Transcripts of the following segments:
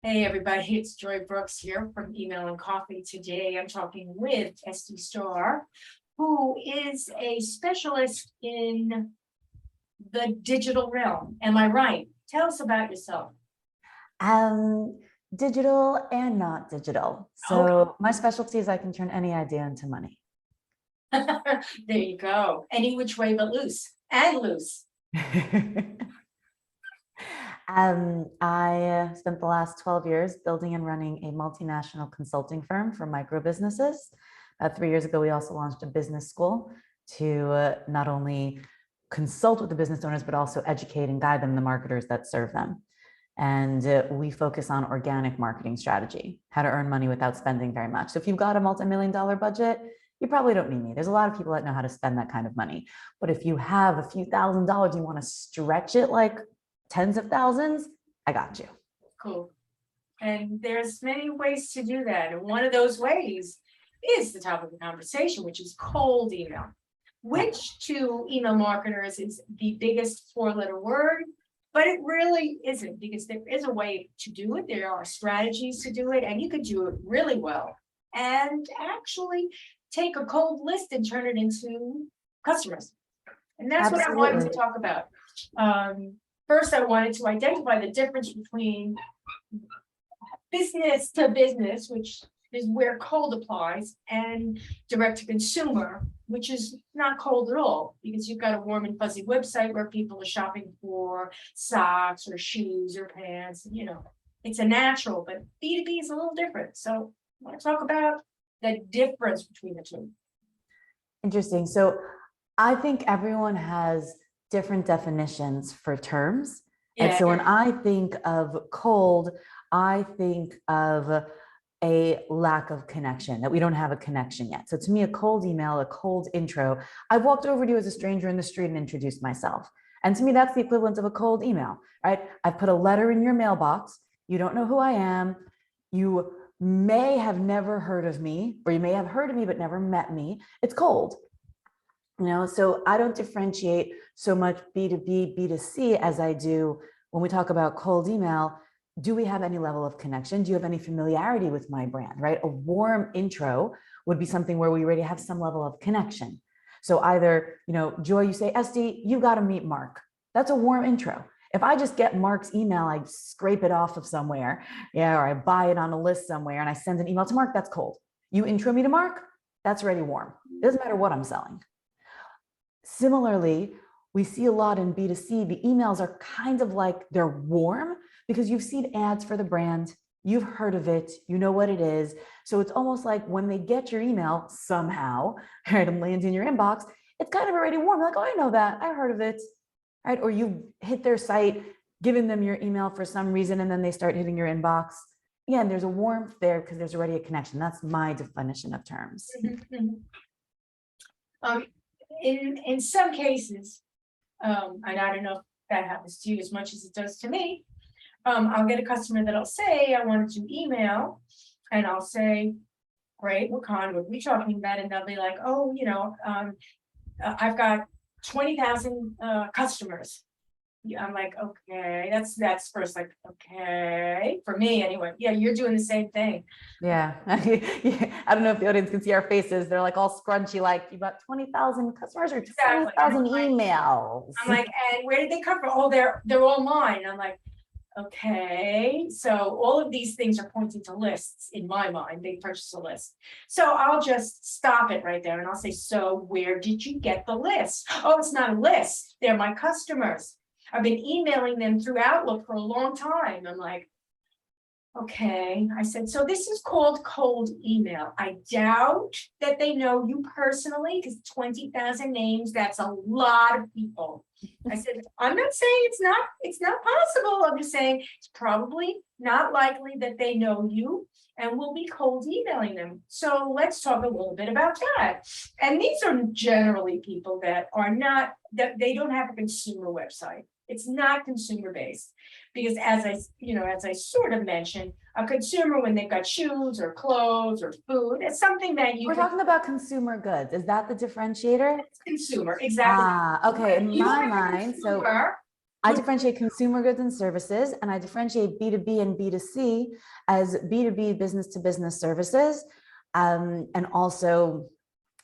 Hey everybody, it's Joy Brooks here from Email and Coffee. Today I'm talking with Esty Starr, who is a specialist in the digital realm. Am I right? Tell us about yourself. Um, Digital and not digital. Okay. So my specialty is I can turn any idea into money. There you go. Any which way but loose and loose. I spent the last 12 years building and running a multinational consulting firm for micro businesses. 3 years ago, we also launched a business school to not only consult with the business owners, but also educate and guide them, the marketers that serve them. And we focus on organic marketing strategy, how to earn money without spending very much. So if you've got a multi-million-dollar budget, you probably don't need me. There's a lot of people that know how to spend that kind of money. But if you have a few $1,000s, you want to stretch it like tens of thousands, I got you. Cool. And there's many ways to do that. And one of those ways is the topic of the conversation, which is cold email, which to email marketers is the biggest four-letter word. But it really isn't, because there is a way to do it. There are strategies to do it, and you could do it really well and actually take a cold list and turn it into customers. And that's what I wanted to talk about. First, I wanted to identify the difference between business to business, which is where cold applies, and direct to consumer, which is not cold at all, because you've got a warm and fuzzy website where people are shopping for socks or shoes or pants. It's a natural, but B2B is a little different. So I want to talk about the difference between the two. Interesting. So I think everyone has different definitions for terms. And so when I think of cold, I think of a lack of connection, that we don't have a connection yet. So to me, a cold email, a cold intro, I've walked over to you as a stranger in the street and introduced myself. And to me, that's the equivalent of a cold email, right? I've put a letter in your mailbox. You don't know who I am. You may have never heard of me, or you may have heard of me, but never met me. It's cold. So I don't differentiate so much B2B, B2C as I do when we talk about cold email. Do we have any level of connection? Do you have any familiarity with my brand, right? A warm intro would be something where we already have some level of connection. So either, Joy, you say, Esty, you got to meet Mark. That's a warm intro. If I just get Mark's email, I scrape it off of somewhere, or I buy it on a list somewhere and I send an email to Mark, that's cold. You intro me to Mark, that's already warm. It doesn't matter what I'm selling. Similarly, we see a lot in B2C, the emails are kind of like they're warm because you've seen ads for the brand, you've heard of it, you know what it is. So it's almost like when they get your email somehow, right, and lands in your inbox, it's kind of already warm. Like, oh, I know that, I heard of it, right? Or you hit their site, giving them your email for some reason, and then they start hitting your inbox. Again, there's a warmth there because there's already a connection. That's my definition of terms. In some cases, and I don't know if that happens to you as much as it does to me, I'll get a customer that'll say, I wanted to email, and I'll say, great, what kind are we talking about? And they'll be like, oh, I've got 20,000 customers. I'm like, okay, that's first, like, okay, for me anyway. Yeah, you're doing the same thing. Yeah. I don't know if the audience can see our faces. They're like all scrunchy, like you got 20,000 customers or 20,000 emails. I'm like, and where did they come from? Oh, they're all mine. I'm like, okay, so all of these things are pointing to lists in my mind. They purchase a list. So I'll just stop it right there and I'll say, so where did you get the list? Oh, it's not a list. They're my customers. I've been emailing them through Outlook for a long time. I'm like, okay. I said, so this is called cold email. I doubt that they know you personally, because 20,000 names, that's a lot of people. I said, I'm not saying it's not possible. I'm just saying it's probably not likely that they know you and we'll be cold emailing them. So let's talk a little bit about that. And these are generally people that they don't have a consumer website. It's not consumer based, because as I sort of mentioned, a consumer, when they've got shoes or clothes or food, it's something that we're talking about consumer goods. Is that the differentiator? It's consumer, exactly. Okay. In my mind, so I differentiate consumer goods and services, and I differentiate B2B and B2C as B2B, business to business services. And also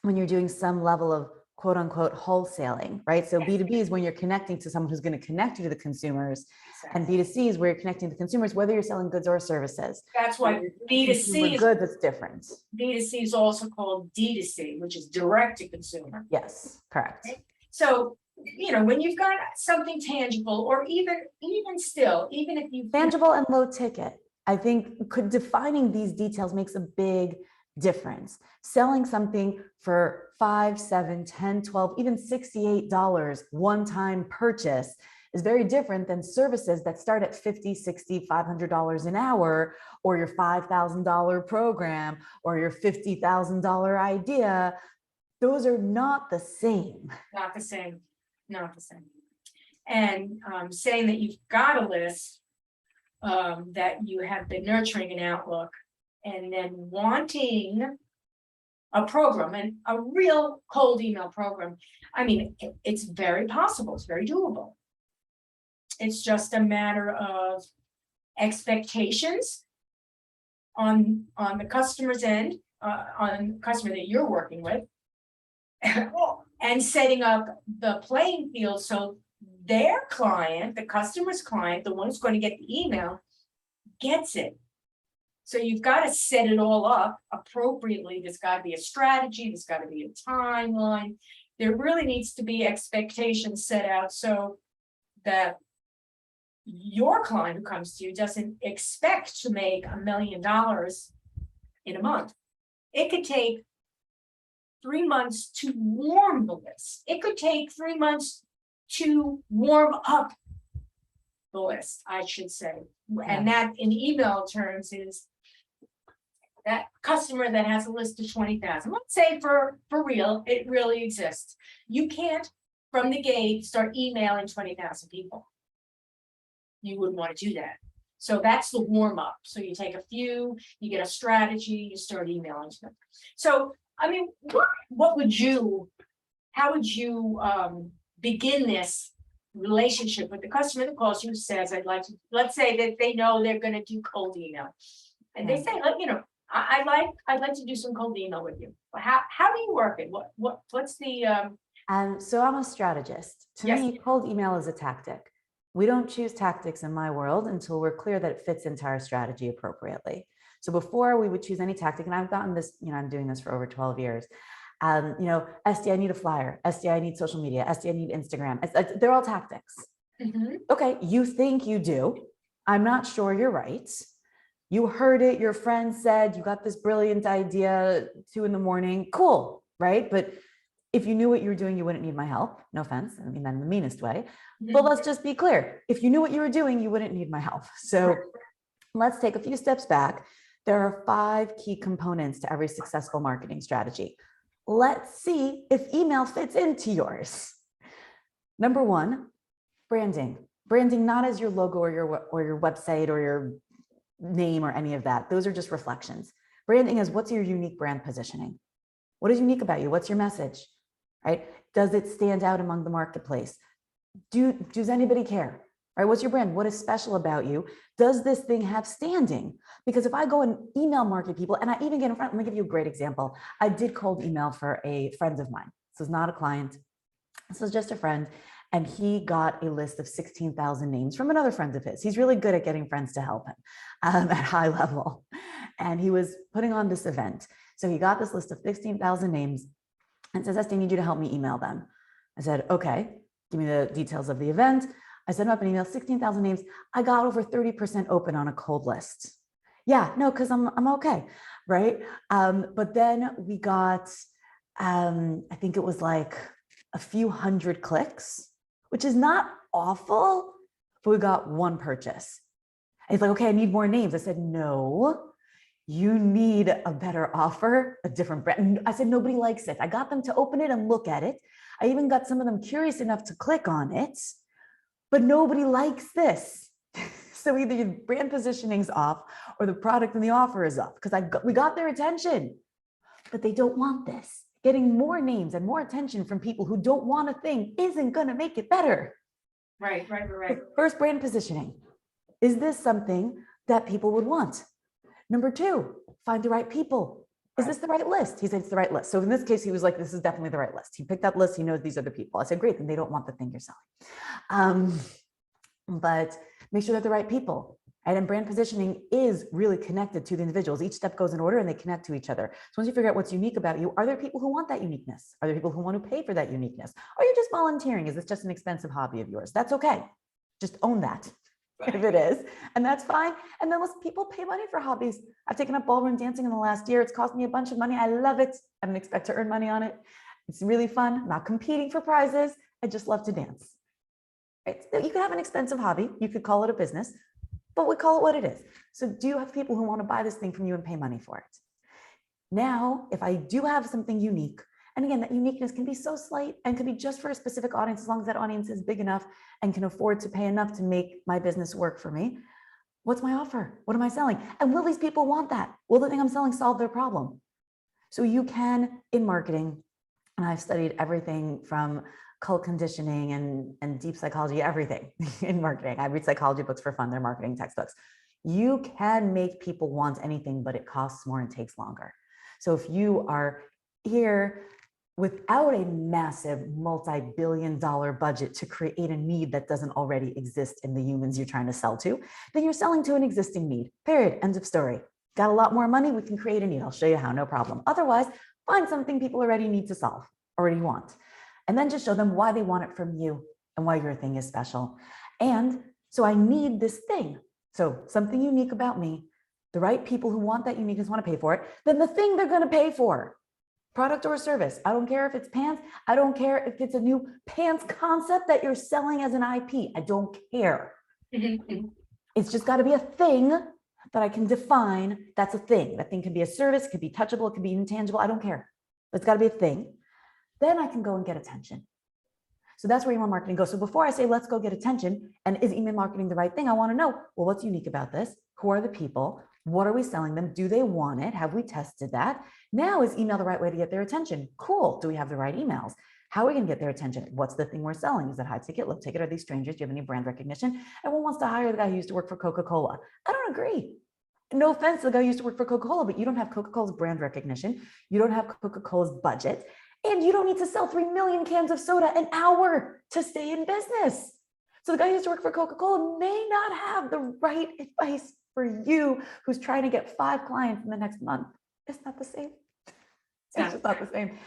when you're doing some level of quote unquote wholesaling, right? So B2B is when you're connecting to someone who's going to connect you to the consumers, and B2C is where you're connecting to consumers, whether you're selling goods or services. That's why Consumer B2C is, goods, it's different. B2C is also called D2C, which is direct to consumer. Yes, correct. So, you know, when you've got something tangible, or even still, even if you Tangible and low ticket, I think defining these details makes a big difference. Selling something for $5, $7, $10, $12, even $68 one-time purchase is very different than services that start at $50, $60, $500 an hour, or your $5,000 program, or your $50,000 idea. Those are not the same. not the same, not the same. And saying that you've got a list, that you have been nurturing an outlook, and then wanting a program, and a real cold email program. I mean, it's very possible, it's very doable. It's just a matter of expectations on the customer's end, on the customer that you're working with, and setting up the playing field so their client, the customer's client, the one who's going to get the email, gets it. So you've got to set it all up appropriately. There's got to be a strategy, there's got to be a timeline. There really needs to be expectations set out so that your client who comes to you doesn't expect to make $1 million in a month. It could take 3 months to warm the list. It could take 3 months to warm up the list, I should say. And that in email terms is that customer that has a list of 20,000. Let's say for real, it really exists. You can't from the gate start emailing 20,000 people. You wouldn't want to do that. So that's the warm up. So you take a few, you get a strategy, you start emailing to them. So, I mean, how would you begin this relationship with the customer that calls you, says, I'd like to, let's say that they know they're going to do cold email. And they say, you know, I'd like to do some cold email with you. How do you work it? What's the So I'm a strategist. To me, cold email is a tactic. We don't choose tactics in my world until we're clear that it fits into our strategy appropriately. So before we would choose any tactic, and I've gotten this, you know, I'm doing this for over 12 years. You know, SD, I need a flyer. SD, I need social media. SD, I need Instagram. They're all tactics. Okay, you think you do. I'm not sure you're right. You heard it, your friend said, you got this brilliant idea, 2 a.m, cool, right? But if you knew what you were doing, you wouldn't need my help. No offense, I mean that in the meanest way. But let's just be clear. If you knew what you were doing, you wouldn't need my help. So let's take a few steps back. There are 5 key components to every successful marketing strategy. Let's see if email fits into yours. Number 1, branding. Branding not as your logo or your website or your name or any of that. Those are just reflections. Branding is what's your unique brand positioning? What is unique about you? What's your message? Right? Does it stand out among the marketplace? Does anybody care? Right? What's your brand? What is special about you? Does this thing have standing? Because if I go and email market people, and I even get in front, let me give you a great example. I did cold email for a friend of mine. This is not a client. This is just a friend. And he got a list of 16,000 names from another friend of his. He's really good at getting friends to help him at high level. And he was putting on this event. So he got this list of 16,000 names and says, Esty, I need you to help me email them. I said, okay, give me the details of the event. I sent him up an email, 16,000 names. I got over 30% open on a cold list. Yeah, no, because I'm okay, right? But then we got, I think it was like a few hundred clicks, which is not awful, but we got 1 purchase. And he's like, okay, I need more names. I said, no, you need a better offer, a different brand. I said, nobody likes it. I got them to open it and look at it. I even got some of them curious enough to click on it, but nobody likes this. So either your brand positioning's off or the product and the offer is off, because we got their attention, but they don't want this. Getting more names and more attention from people who don't want a thing isn't going to make it better. Right. First, brand positioning. Is this something that people would want? Number two, find the right people. Is this the right list? He said it's the right list. So in this case, he was like, this is definitely the right list. He picked that list. He knows these are the people. I said, great, then they don't want the thing you're selling. But make sure they're the right people. And brand positioning is really connected to the individuals. Each step goes in order and they connect to each other. So once you figure out what's unique about you, are there people who want that uniqueness? Are there people who want to pay for that uniqueness? Or you're just volunteering? Is this just an expensive hobby of yours? That's okay. Just own that. If it is, and that's fine. And then listen, people pay money for hobbies. I've taken up ballroom dancing in the last year. It's cost me a bunch of money. I love it. I don't expect to earn money on it. It's really fun. I'm not competing for prizes. I just love to dance. Right? So you could have an expensive hobby. You could call it a business, but we call it what it is. So do you have people who want to buy this thing from you and pay money for it? Now, if I do have something unique, and again, that uniqueness can be so slight and can be just for a specific audience, as long as that audience is big enough and can afford to pay enough to make my business work for me. What's my offer? What am I selling? And will these people want that? Will the thing I'm selling solve their problem? So you can, in marketing, and I've studied everything from cult conditioning and deep psychology, everything in marketing. I read psychology books for fun. They're marketing textbooks. You can make people want anything, but it costs more and takes longer. So if you are here without a massive multi-billion-dollar budget to create a need that doesn't already exist in the humans you're trying to sell to, then you're selling to an existing need, period, end of story. Got a lot more money, we can create a need. I'll show you how, no problem. Otherwise, find something people already need to solve, already want. And then just show them why they want it from you and why your thing is special. And so I need this thing. So something unique about me, the right people who want that uniqueness want to pay for it, then the thing they're going to pay for. Product or service. I don't care if it's pants. I don't care if it's a new pants concept that you're selling as an IP. I don't care. It's just got to be a thing that I can define. That's a thing. That thing can be a service, it could be touchable, it could be intangible. I don't care. But it's got to be a thing. Then I can go and get attention. So that's where email marketing goes. So before I say, let's go get attention, and is email marketing the right thing? I want to know, well, what's unique about this? Who are the people? What are we selling them? Do they want it? Have we tested that? Now, is email the right way to get their attention? Cool. Do we have the right emails? How are we going to get their attention? What's the thing we're selling? Is it high ticket, low ticket? Are these strangers? Do you have any brand recognition? Everyone wants to hire the guy who used to work for Coca-Cola. I don't agree. No offense to the guy who used to work for Coca-Cola, but you don't have Coca-Cola's brand recognition. You don't have Coca-Cola's budget. And you don't need to sell 3 million cans of soda an hour to stay in business. So the guy who used to work for Coca-Cola may not have the right advice for you who's trying to get 5 clients in the next month. It's not the same. It's just not the same.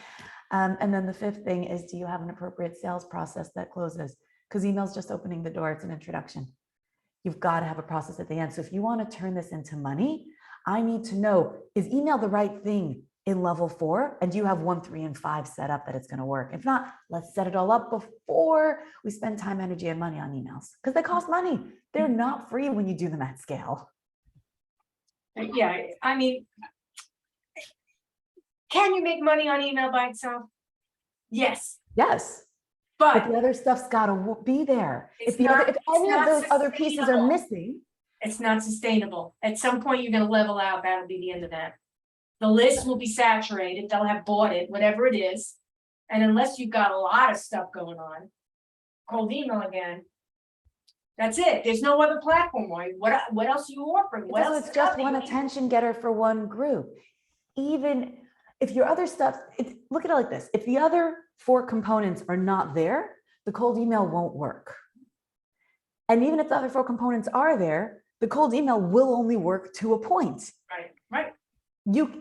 And then the 5th thing is, do you have an appropriate sales process that closes? Because email's just opening the door. It's an introduction. You've got to have a process at the end. So if you want to turn this into money, I need to know, is email the right thing in level 4? And do you have 1, 3, and 5 set up that it's going to work? If not, let's set it all up before we spend time, energy, and money on emails, because they cost money. They're not free when you do them at scale. Yeah, I mean, can you make money on email by itself? Yes. Yes. But But the other stuff's got to be there. It's If any not- of not those other pieces are sustainable. missing, it's not sustainable. At some point, you're gonna level out. That'll be the end of that. The list will be saturated. They'll have bought it, whatever it is. And unless you've got a lot of stuff going on, cold email again. That's it. There's no other platform. What else are you offering? What else? it's just nothing. one attention getter for one group. Even if your other stuff, look at it like this. If the other 4 components are not there, the cold email won't work. And even if the other 4 components are there, the cold email will only work to a point. Right.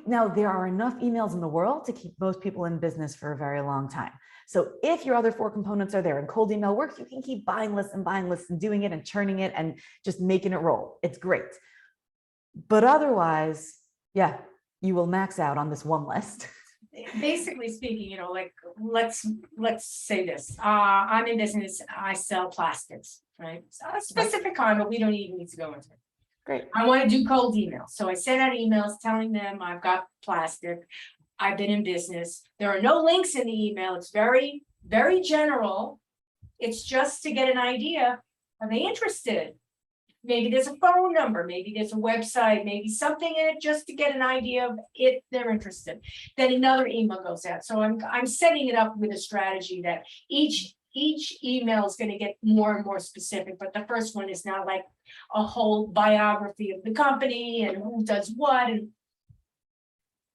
Now, there are enough emails in the world to keep most people in business for a very long time. So if your other 4 components are there and cold email works, you can keep buying lists and doing it and churning it and just making it roll. It's great. But otherwise, yeah, you will max out on this one list. Basically speaking, like, let's say this. I'm in business. I sell plastics, right? So a specific kind, but we don't even need to go into it. Great. I want to do cold emails. So I send out emails telling them I've got plastic. I've been in business. There are no links in the email. It's very, very general. It's just to get an idea. Are they interested? Maybe there's a phone number, maybe there's a website, maybe something in it just to get an idea of if they're interested. Then another email goes out. So I'm setting it up with a strategy that each each email is gonna get more and more specific, but the first one is now like a whole biography of the company and who does what, and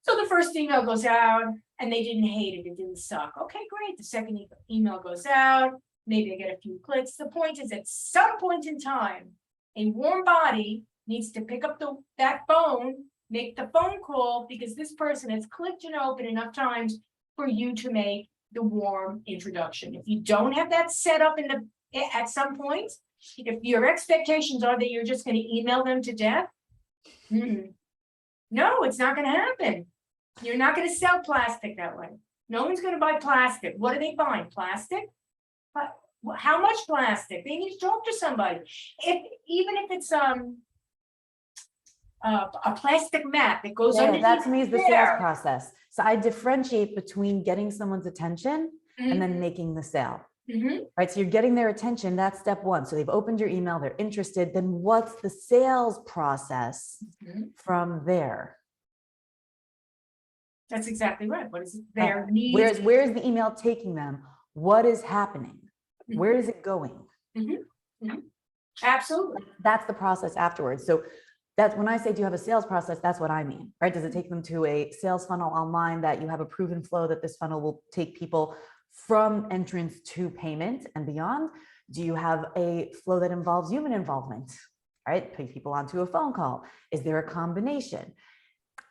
so the first email goes out and they didn't hate it, it didn't suck. Okay, great. The second email goes out, maybe I get a few clicks. The point is, at some point in time, a warm body needs to pick up that phone, make the phone call, because this person has clicked and opened enough times for you to make the warm introduction. If you don't have that set up at some point, if your expectations are that you're just going to email them to death, no, it's not going to happen. You're not going to sell plastic that way. No one's going to buy plastic. What are they buying? Plastic? But how much plastic? They need to talk to somebody. Even if it's a plastic map that goes underneath. That to me is the sales process. So I differentiate between getting someone's attention and then making the sale. Right. So you're getting their attention. That's step one. So they've opened your email, they're interested. Then what's the sales process from there? That's exactly right. What is their needs? Where's the email taking them? What is happening? Where is it going? Absolutely. That's the process afterwards. So that's when I say, do you have a sales process? That's what I mean, right? Does it take them to a sales funnel online that you have a proven flow that this funnel will take people from entrance to payment and beyond? Do you have a flow that involves human involvement, right? Put people onto a phone call. Is there a combination?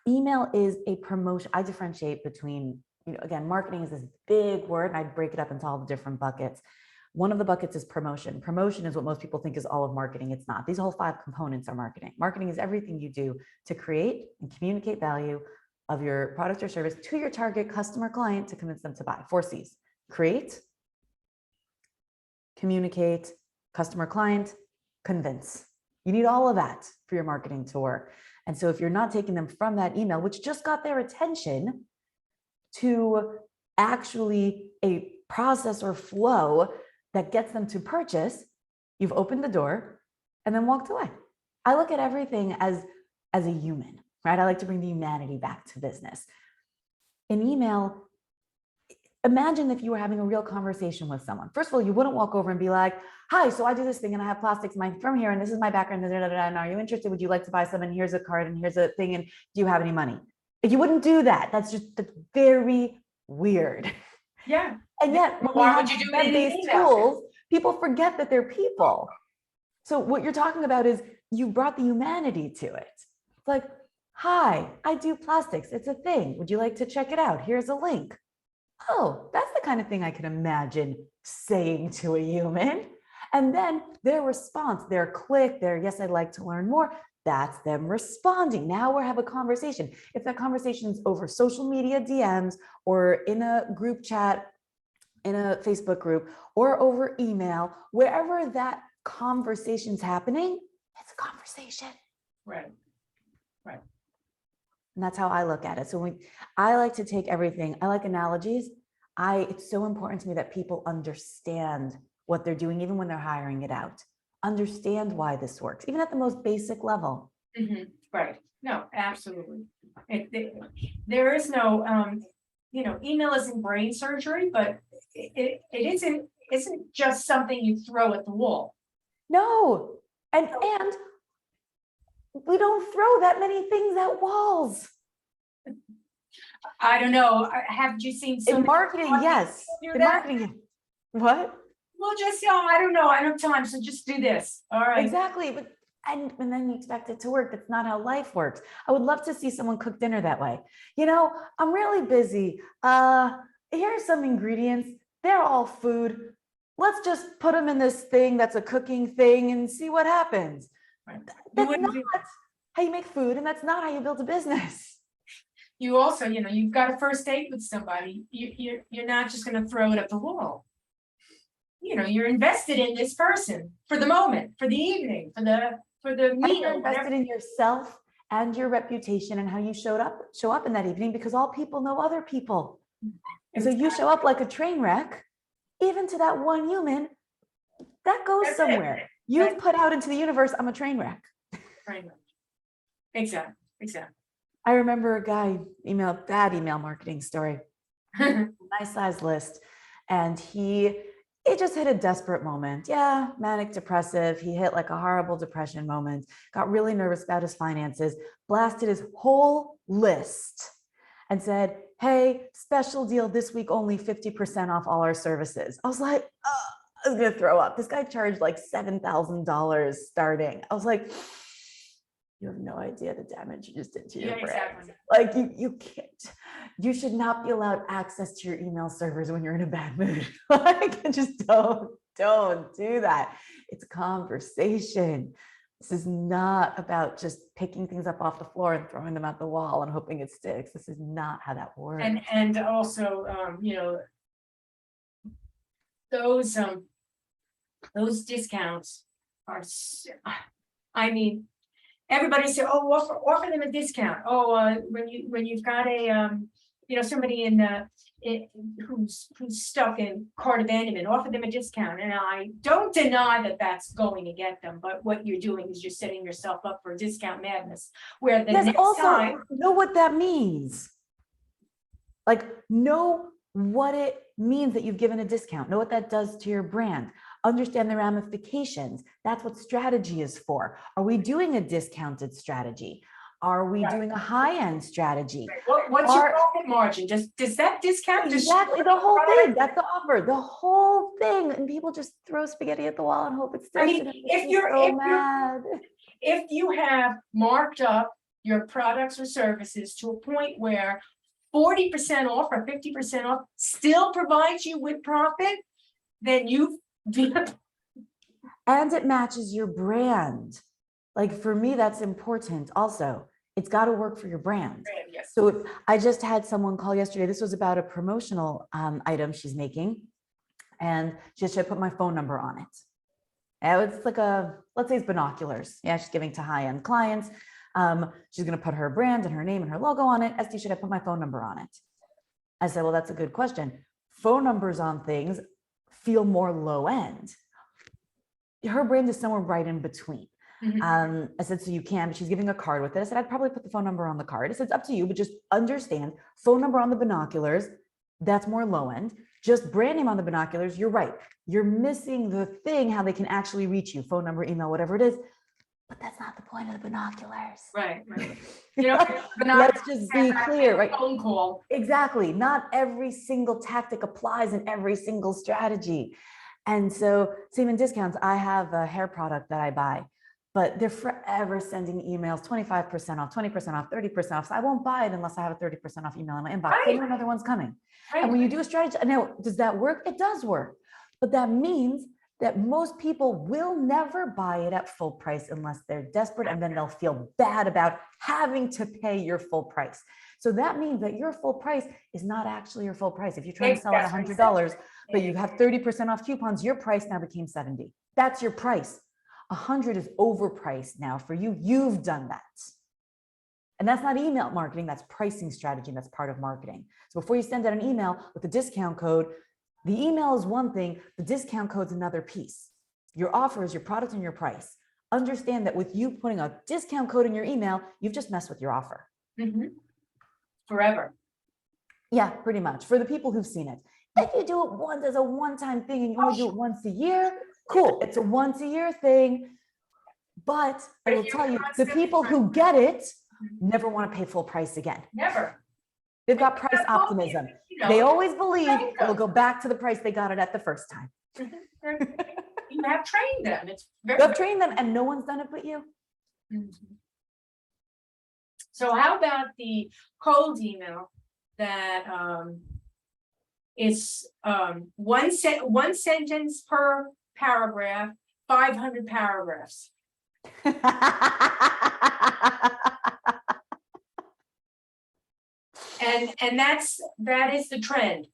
Email is a promotion. I differentiate between, again, marketing is this big word, and I break it up into all the different buckets. One of the buckets is promotion. Promotion is what most people think is all of marketing. It's not. These whole 5 components are marketing. Marketing is everything you do to create and communicate value of your product or service to your target customer client to convince them to buy. 4 C's: create, communicate, customer client, convince. You need all of that for your marketing to work. And so if you're not taking them from that email, which just got their attention, to actually a process or flow that gets them to purchase, you've opened the door and then walked away. I look at everything as a human, right? I like to bring the humanity back to business. In email, imagine if you were having a real conversation with someone. First of all, you wouldn't walk over and be like, hi, so I do this thing and I have plastics from here and this is my background, and are you interested? Would you like to buy some? And here's a card and here's a thing, and do you have any money? You wouldn't do that. That's very weird. Yeah. And yet, when we have web-based tools, people forget that they're people. So what you're talking about is you brought the humanity to it. It's like, hi, I do plastics. It's a thing. Would you like to check it out? Here's a link. Oh, that's the kind of thing I can imagine saying to a human. And then their response, their click, their yes, I'd like to learn more, that's them responding. Now we have a conversation. If that conversation is over social media DMs or in a group chat, in a Facebook group, or over email, wherever that conversation's happening, it's a conversation. Right. Right. And that's how I look at it. So I like to take everything, I like analogies. It's so important to me that people understand what they're doing, even when they're hiring it out. Understand why this works, even at the most basic level. Right. No, absolutely. There is no, email isn't brain surgery, but it isn't just something you throw at the wall. No, and we don't throw that many things at walls. I don't know. Have you seen in marketing? Yes. In marketing. What? Well, just I don't know. I don't have time, so just do this. All right. Exactly, but and then you expect it to work. That's not how life works. I would love to see someone cook dinner that way. I'm really busy. Here's some ingredients. They're all food. Let's just put them in this thing that's a cooking thing and see what happens. Right. That's not how you make food, and that's not how you build a business. You also, you've got a first date with somebody. You're not just going to throw it at the wall. You're invested in this person for the moment, for the evening, for the meal. You're invested in yourself and your reputation and how you show up in that evening, because all people know other people. And so you show up like a train wreck, even to that one human, that goes somewhere. You've put out into the universe, I'm a train wreck. Train wreck. Exactly. I remember a guy, bad email marketing story, nice size list. And he He just hit a desperate moment. Yeah, manic depressive. He hit like a horrible depression moment, got really nervous about his finances, blasted his whole list and said, hey, special deal this week, only 50% off all our services. I was like, oh, I was gonna throw up. This guy charged like $7,000 starting. I was like, you have no idea the damage you just did to your brand. Exactly. Like you can't, you should not be allowed access to your email servers when you're in a bad mood. Like just don't do that. It's a conversation. This is not about just picking things up off the floor and throwing them at the wall and hoping it sticks. This is not how that works. And also, you know, those discounts are, I mean, everybody say, oh, offer them a discount. Oh, when you've got a, you know, somebody who's stuck in cart abandonment, offer them a discount. And I don't deny that that's going to get them, but what you're doing is you're setting yourself up for discount madness. Where the next also time, know what that means. Like, know what it means that you've given a discount. Know what that does to your brand. Understand the ramifications. That's what strategy is for. Are we doing a discounted strategy? Are we doing a high-end strategy? what's your profit margin? Does that discount? Exactly, the whole thing. That's the offer, the whole thing. And people just throw spaghetti at the wall and hope it sticks. I mean, if you have marked up your products or services to a point where 40% off or 50% off still provides you with profit, then you've and it matches your brand. Like for me, that's important also. It's got to work for your brand. Yes. So if I just had someone call yesterday, this was about a promotional item she's making, and she said, put my phone number on it. And it's like let's say it's binoculars. Yeah, she's giving to high-end clients. She's going to put her brand and her name and her logo on it. Esty, should I put my phone number on it? I said, well, that's a good question. Phone numbers on things feel more low end. Her brand is somewhere right in between. I said, so you can, but she's giving a card with it. I said, I'd probably put the phone number on the card. I said, it's up to you, but just understand phone number on the binoculars, that's more low end. Just brand name on the binoculars, you're right. You're missing the thing, how they can actually reach you, phone number, email, whatever it is. But that's not the point of the binoculars. Right. You know, let's just be clear, right? Phone call. Exactly. Not every single tactic applies in every single strategy. And so same in discounts. I have a hair product that I buy, but they're forever sending emails, 25% off, 20% off, 30% off. So I won't buy it unless I have a 30% off email in my inbox. Right. Another one's coming. Right. And when you do a strategy, now, does that work? It does work. But that means that most people will never buy it at full price unless they're desperate, and then they'll feel bad about having to pay your full price. So that means that your full price is not actually your full price. If you're trying to sell at $100, but you have 30% off coupons, your price now became $70. That's your price. 100 is overpriced now for you. You've done that. And that's not email marketing, that's pricing strategy, and that's part of marketing. So before you send out an email with the discount code, the email is one thing, the discount code's another piece. Your offer is your product and your price. Understand that with you putting a discount code in your email, you've just messed with your offer. Forever. Yeah, pretty much. For the people who've seen it. If you do it once as a one-time thing and you only do it once a year, cool. It's a once a year thing. But I will tell you, the people who get it never want to pay full price again. Never. They've got price optimism. They always believe they'll go back to the price they got it at the first time. You have trained them. You have trained them, and no one's done it but you. So how about the cold email that is one sentence per paragraph, 500 paragraphs. And that is the trend.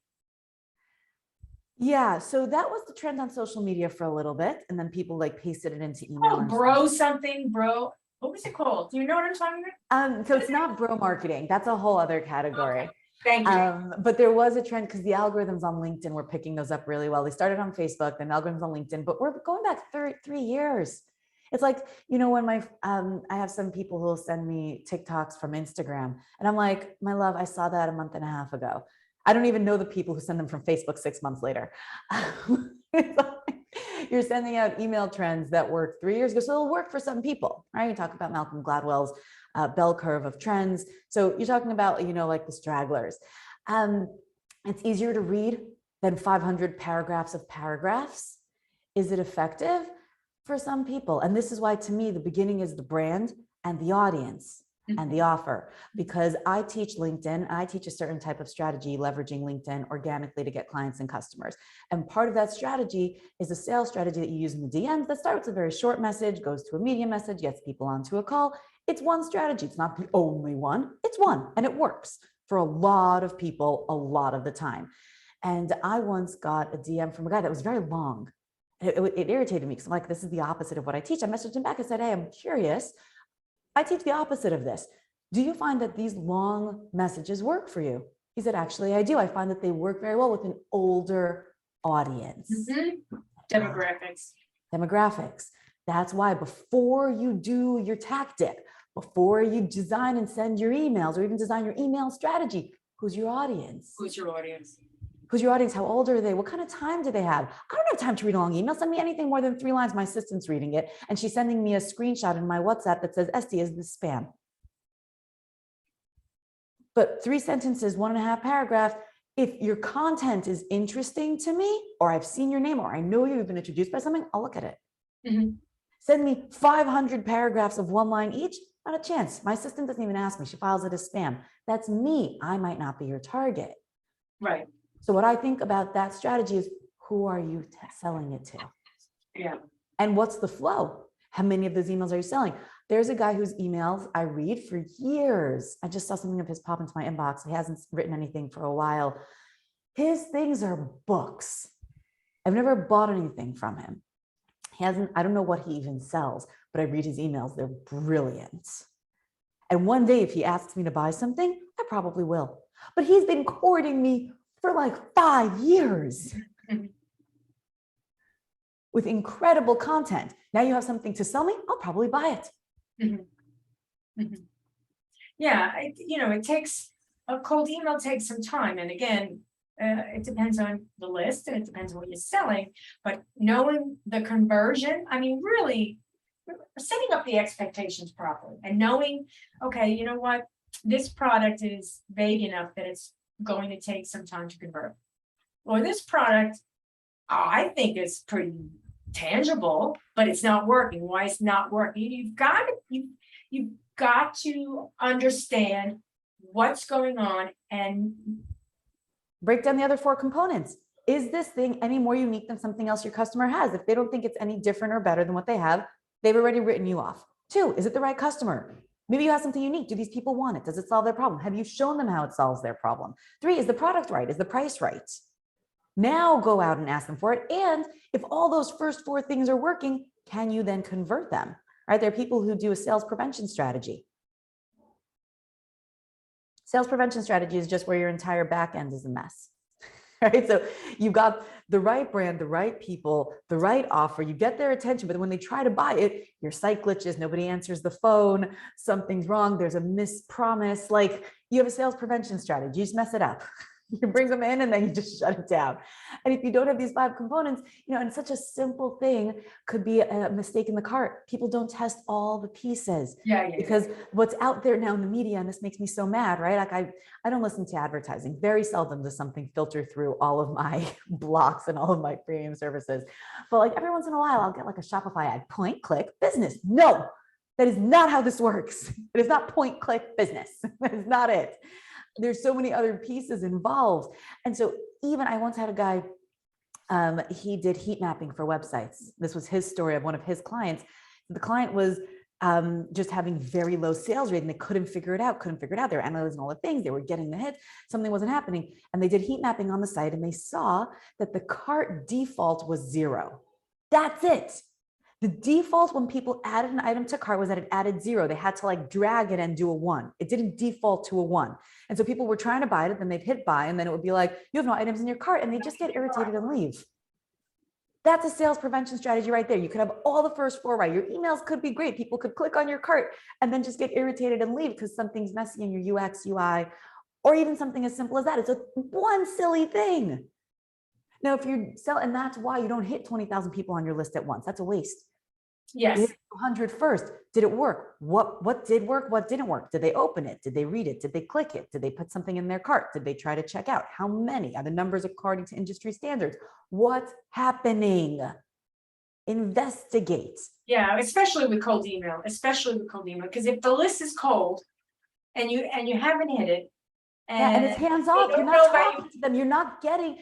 Yeah, so that was the trend on social media for a little bit, and then people like pasted it into email. Oh, bro something, bro. What was it called? Do you know what I'm talking about? So it's not bro marketing. That's a whole other category. Okay. Thank you. But there was a trend because the algorithms on LinkedIn were picking those up really well. They started on Facebook, then algorithms on LinkedIn, but we're going back 3 years. It's like, you know, when I have some people who will send me TikToks from Instagram, and I'm like, my love, I saw that a month and a half ago. I don't even know the people who send them from Facebook 6 months later. It's like you're sending out email trends that worked 3 years ago. So it'll work for some people, right? You talk about Malcolm Gladwell's bell curve of trends. So you're talking about, like the stragglers. It's easier to read than 500 paragraphs of paragraphs. Is it effective? For some people. And this is why, to me, the beginning is the brand and the audience and the offer, because I teach LinkedIn. I teach a certain type of strategy, leveraging LinkedIn organically to get clients and customers. And part of that strategy is a sales strategy that you use in the DMs that starts a very short message, goes to a medium message, gets people onto a call. It's one strategy. It's not the only one. It's one, and it works for a lot of people a lot of the time. And I once got a DM from a guy that was very long. It irritated me because I'm like, this is the opposite of what I teach. I messaged him back and said, hey, I'm curious. I teach the opposite of this. Do you find that these long messages work for you? He said, actually, I do. I find that they work very well with an older audience. Demographics. Demographics. That's why before you do your tactic, before you design and send your emails or even design your email strategy, who's your audience? Who's your audience? Who's your audience? How old are they? What kind of time do they have? I don't have time to read a long email. Send me anything more than 3 lines. My assistant's reading it, and she's sending me a screenshot in my WhatsApp that says, Esty, is this spam? But 3 sentences, 1.5 paragraphs. If your content is interesting to me, or I've seen your name, or I know you've been introduced by something, I'll look at it. Send me 500 paragraphs of 1 line each. Not a chance. My assistant doesn't even ask me. She files it as spam. That's me. I might not be your target. Right. So what I think about that strategy is, who are you selling it to? Yeah. And what's the flow? How many of those emails are you selling? There's a guy whose emails I read for years. I just saw something of his pop into my inbox. He hasn't written anything for a while. His things are books. I've never bought anything from him. He hasn't, I don't know what he even sells, but I read his emails. They're brilliant. And one day, if he asks me to buy something, I probably will. But he's been courting me for like 5 years with incredible content. Now you have something to sell me, I'll probably buy it. Yeah, it takes, a cold email takes some time. And again, it depends on the list and it depends on what you're selling, but knowing the conversion, I mean, really setting up the expectations properly and knowing, okay, you know what, this product is vague enough that it's going to take some time to convert. Or this product, I think is pretty tangible, but it's not working. Why it's not working? You've got to understand what's going on and break down the other 4 components. Is this thing any more unique than something else your customer has? If they don't think it's any different or better than what they have, they've already written you off. 2, is it the right customer? Maybe you have something unique. Do these people want it? Does it solve their problem? Have you shown them how it solves their problem? 3, is the product right? Is the price right? Now go out and ask them for it. And if all those first 4 things are working, can you then convert them? Right? There are people who do a sales prevention strategy. Sales prevention strategy is just where your entire back end is a mess. Right? So you've got the right brand, the right people, the right offer, you get their attention, but when they try to buy it, your site glitches, nobody answers the phone, something's wrong, there's a mispromise. Like, you have a sales prevention strategy, you just mess it up. You bring them in and then you just shut it down. And if you don't have these 5 components, and such a simple thing could be a mistake in the cart. People don't test all the pieces. Because what's out there now in the media, and this makes me so mad, right? Like I don't listen to advertising. Very seldom does something filter through all of my blocks and all of my premium services. But like every once in a while, I'll get like a Shopify ad, point, click, business. No, that is not how this works. It is not point, click, business. That is not it. There's so many other pieces involved. And so even I once had a guy, he did heat mapping for websites. This was his story of one of his clients. The client was just having very low sales rate and they couldn't figure it out. They were analyzing all the things. They were getting the hits. Something wasn't happening. And they did heat mapping on the site and they saw that the cart default was 0. That's it. The default when people added an item to cart was that it added 0. They had to like drag it and do a 1. It didn't default to a 1. And so people were trying to buy it, then they'd hit buy, and then it would be like, you have no items in your cart, and they just get irritated and leave. That's a sales prevention strategy right there. You could have all the first 4 right. Your emails could be great. People could click on your cart and then just get irritated and leave because something's messy in your UX, UI, or even something as simple as that. It's one silly thing. Now, if you sell, and that's why you don't hit 20,000 people on your list at once. That's a waste. Yes. You hit 100 first. Did it work? What did work? What didn't work? Did they open it? Did they read it? Did they click it? Did they put something in their cart? Did they try to check out? How many? Are the numbers according to industry standards? What's happening? Investigate. Yeah, especially with cold email, because if the list is cold and you haven't hit it. And it's hands they off. don't You're know not about talking to them. You're not getting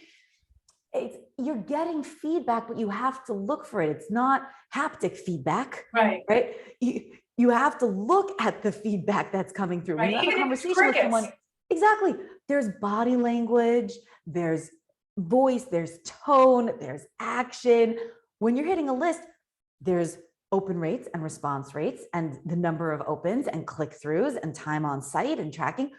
you're getting feedback, but you have to look for it. It's not haptic feedback, Right, right? You have to look at the feedback that's coming through. When right, you have a even if it's conversation with someone, crickets. exactly. There's body language, there's voice, there's tone, there's action. When you're hitting a list, there's open rates and response rates and the number of opens and click-throughs and time on site and tracking.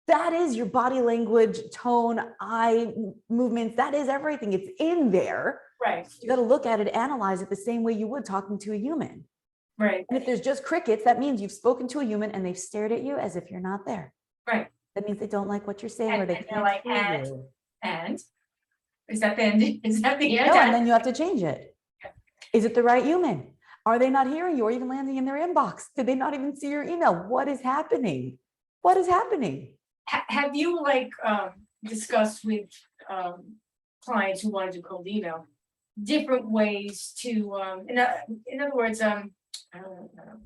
That is your body language, tone, eye movements. That is everything. It's in there. Right, You got to look at it, analyze it the same way you would talking to a human. right, And if there's just crickets, that means you've spoken to a human and they've stared at you as if you're not there. right. That means they don't like what you're saying or they And they're can't like, hear you. and is that the end? Is that the end? No, and then you have to change it. Is it the right human? Are they not hearing you or even landing in their inbox? Did they not even see your email? What is happening? What is happening? Have you discussed with clients who want to do cold email, different ways to, in other words, I don't know,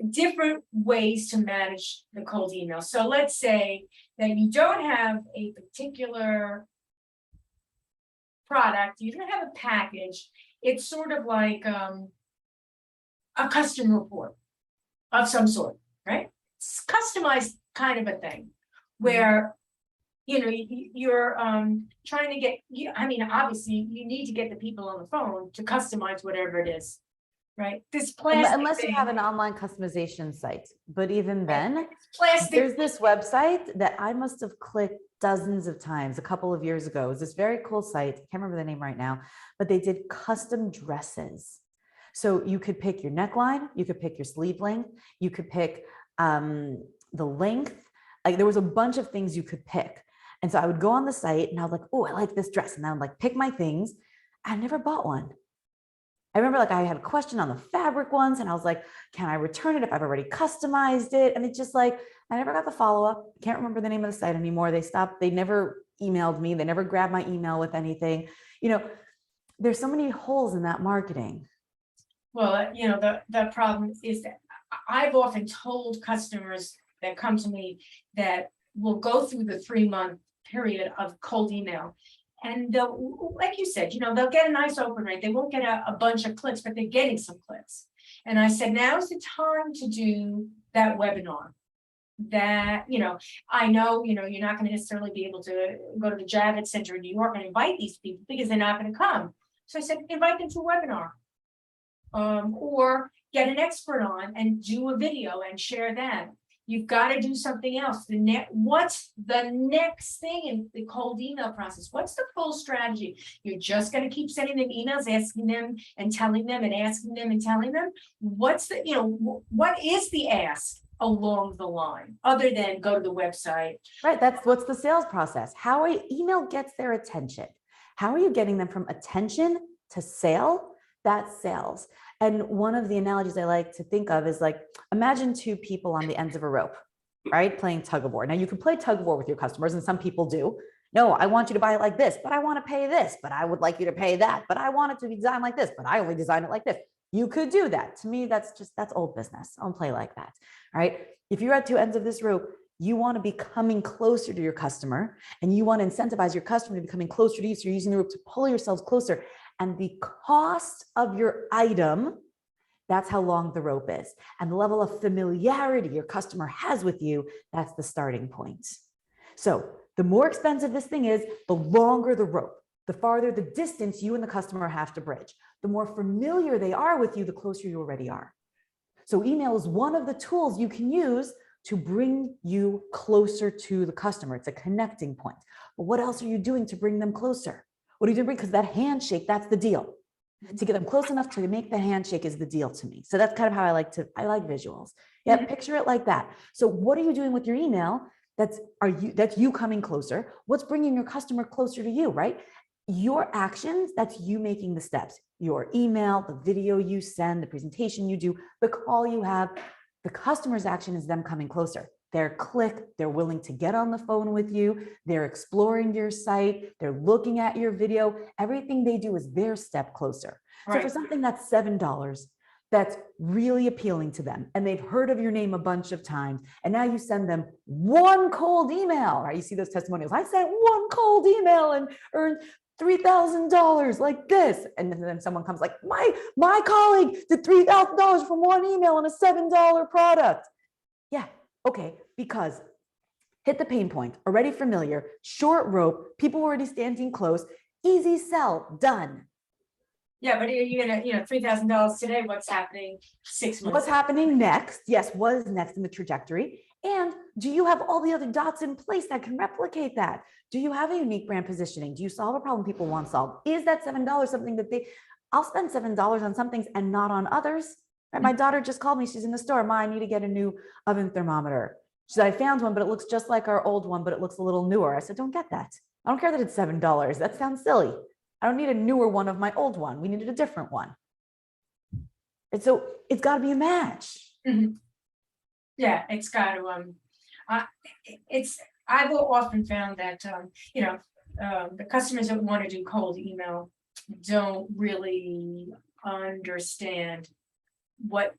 different ways to manage the cold email. So let's say that you don't have a particular product, you don't have a package. It's sort of like a custom report of some sort, right? It's customized kind of a thing where you're trying to get obviously you need to get the people on the phone to customize whatever it is, right? This plastic Unless you thing, have an online customization site, but even then, plastic, there's this website that I must have clicked dozens of times a couple of years ago. It was this very cool site. I can't remember the name right now, but they did custom dresses. So you could pick your neckline, you could pick your sleeve length, you could pick the length. Like there was a bunch of things you could pick. And so I would go on the site and I was like, oh, I like this dress. And I would like pick my things. I never bought one. I remember like I had a question on the fabric once and I was like, can I return it if I've already customized it? And it's just like, I never got the follow-up. Can't remember the name of the site anymore. They stopped, they never emailed me. They never grabbed my email with anything. There's so many holes in that marketing. well, the problem is that I've often told customers that come to me that will go through the 3-month period of cold email. And they'll, like you said, they'll get a nice open rate. They won't get a bunch of clicks, but they're getting some clicks. And I said, now's the time to do that webinar. That, I know, you're not going to necessarily be able to go to the Javits Center in New York and invite these people because they're not going to come. So I said, invite them to a webinar. Or get an expert on and do a video and share that. You've got to do something else. What's the next thing in the cold email process? What's the full strategy? You're just going to keep sending them emails, asking them and telling them and asking them and telling them? What's the, what is the ask along the line other than go to the website? Right. That's what's the sales process. How email gets their attention. How are you getting them from attention to sale? That's sales. And one of the analogies I like to think of is like, imagine two people on the ends of a rope, right? Playing tug of war. Now you can play tug of war with your customers and some people do. No, I want you to buy it like this, but I want to pay this, but I would like you to pay that, but I want it to be designed like this, but I only design it like this. You could do that. To me, that's old business. Don't play like that, right? If you're at two ends of this rope, you want to be coming closer to your customer and you want to incentivize your customer to be coming closer to you. So you're using the rope to pull yourselves closer. And the cost of your item, that's how long the rope is. And the level of familiarity your customer has with you, that's the starting point. So the more expensive this thing is, the longer the rope, the farther the distance you and the customer have to bridge. The more familiar they are with you, the closer you already are. So email is one of the tools you can use to bring you closer to the customer. It's a connecting point. But what else are you doing to bring them closer? What are you doing? Because that handshake, that's the deal. To get them close enough to make the handshake is the deal to me. So that's kind of how I like visuals. Yeah, picture it like that. So what are you doing with your email that's you coming closer. What's bringing your customer closer to you, right? Your actions, that's you making the steps. Your email, the video you send, the presentation you do, the call you have, the customer's action is them coming closer. They're they're willing to get on the phone with you. They're exploring your site. They're looking at your video. Everything they do is their step closer. So for something that's $7, that's really appealing to them, and they've heard of your name a bunch of times, and now you send them one cold email, right? You see those testimonials. I sent one cold email and earned $3,000 like this. And then someone comes like, my colleague did $3,000 from one email on a $7 product. Yeah, okay, because hit the pain point, already familiar, short rope, people already standing close, easy sell, done. Yeah, but you're gonna, $3,000 today, what's happening 6 months? What's happening next? Yes, what is next in the trajectory? And do you have all the other dots in place that can replicate that? Do you have a unique brand positioning? Do you solve a problem people want solved? Is that $7 something that I'll spend $7 on some things and not on others? Right? My daughter just called me. She's in the store. Ma, I need to get a new oven thermometer. She said, I found one, but it looks just like our old one, but it looks a little newer. I said, don't get that. I don't care that it's $7. That sounds silly. I don't need a newer one of my old one. We needed a different one. And so it's got to be a match. Mhm. Yeah, it's got to, I've often found that, the customers that want to do cold email don't really understand what,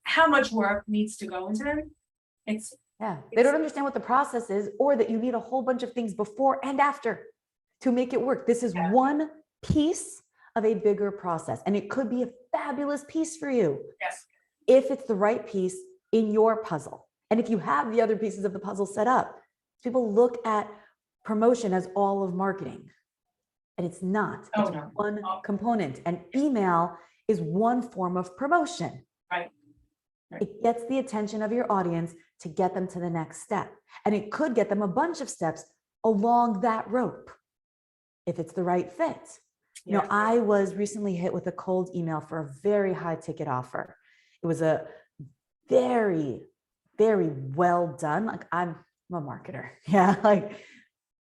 how much work needs to go into them. They don't understand what the process is, or that you need a whole bunch of things before and after to make it work. This is one piece of a bigger process, and it could be a fabulous piece for you. Yes. If it's the right piece in your puzzle. And if you have the other pieces of the puzzle set up, people look at promotion as all of marketing, and it's not. It's one component, and email is one form of promotion. Right. It gets the attention of your audience to get them to the next step. And it could get them a bunch of steps along that rope if it's the right fit. Yeah. I was recently hit with a cold email for a very high ticket offer. It was a very, very well done. Like, I'm a marketer. Yeah. Like,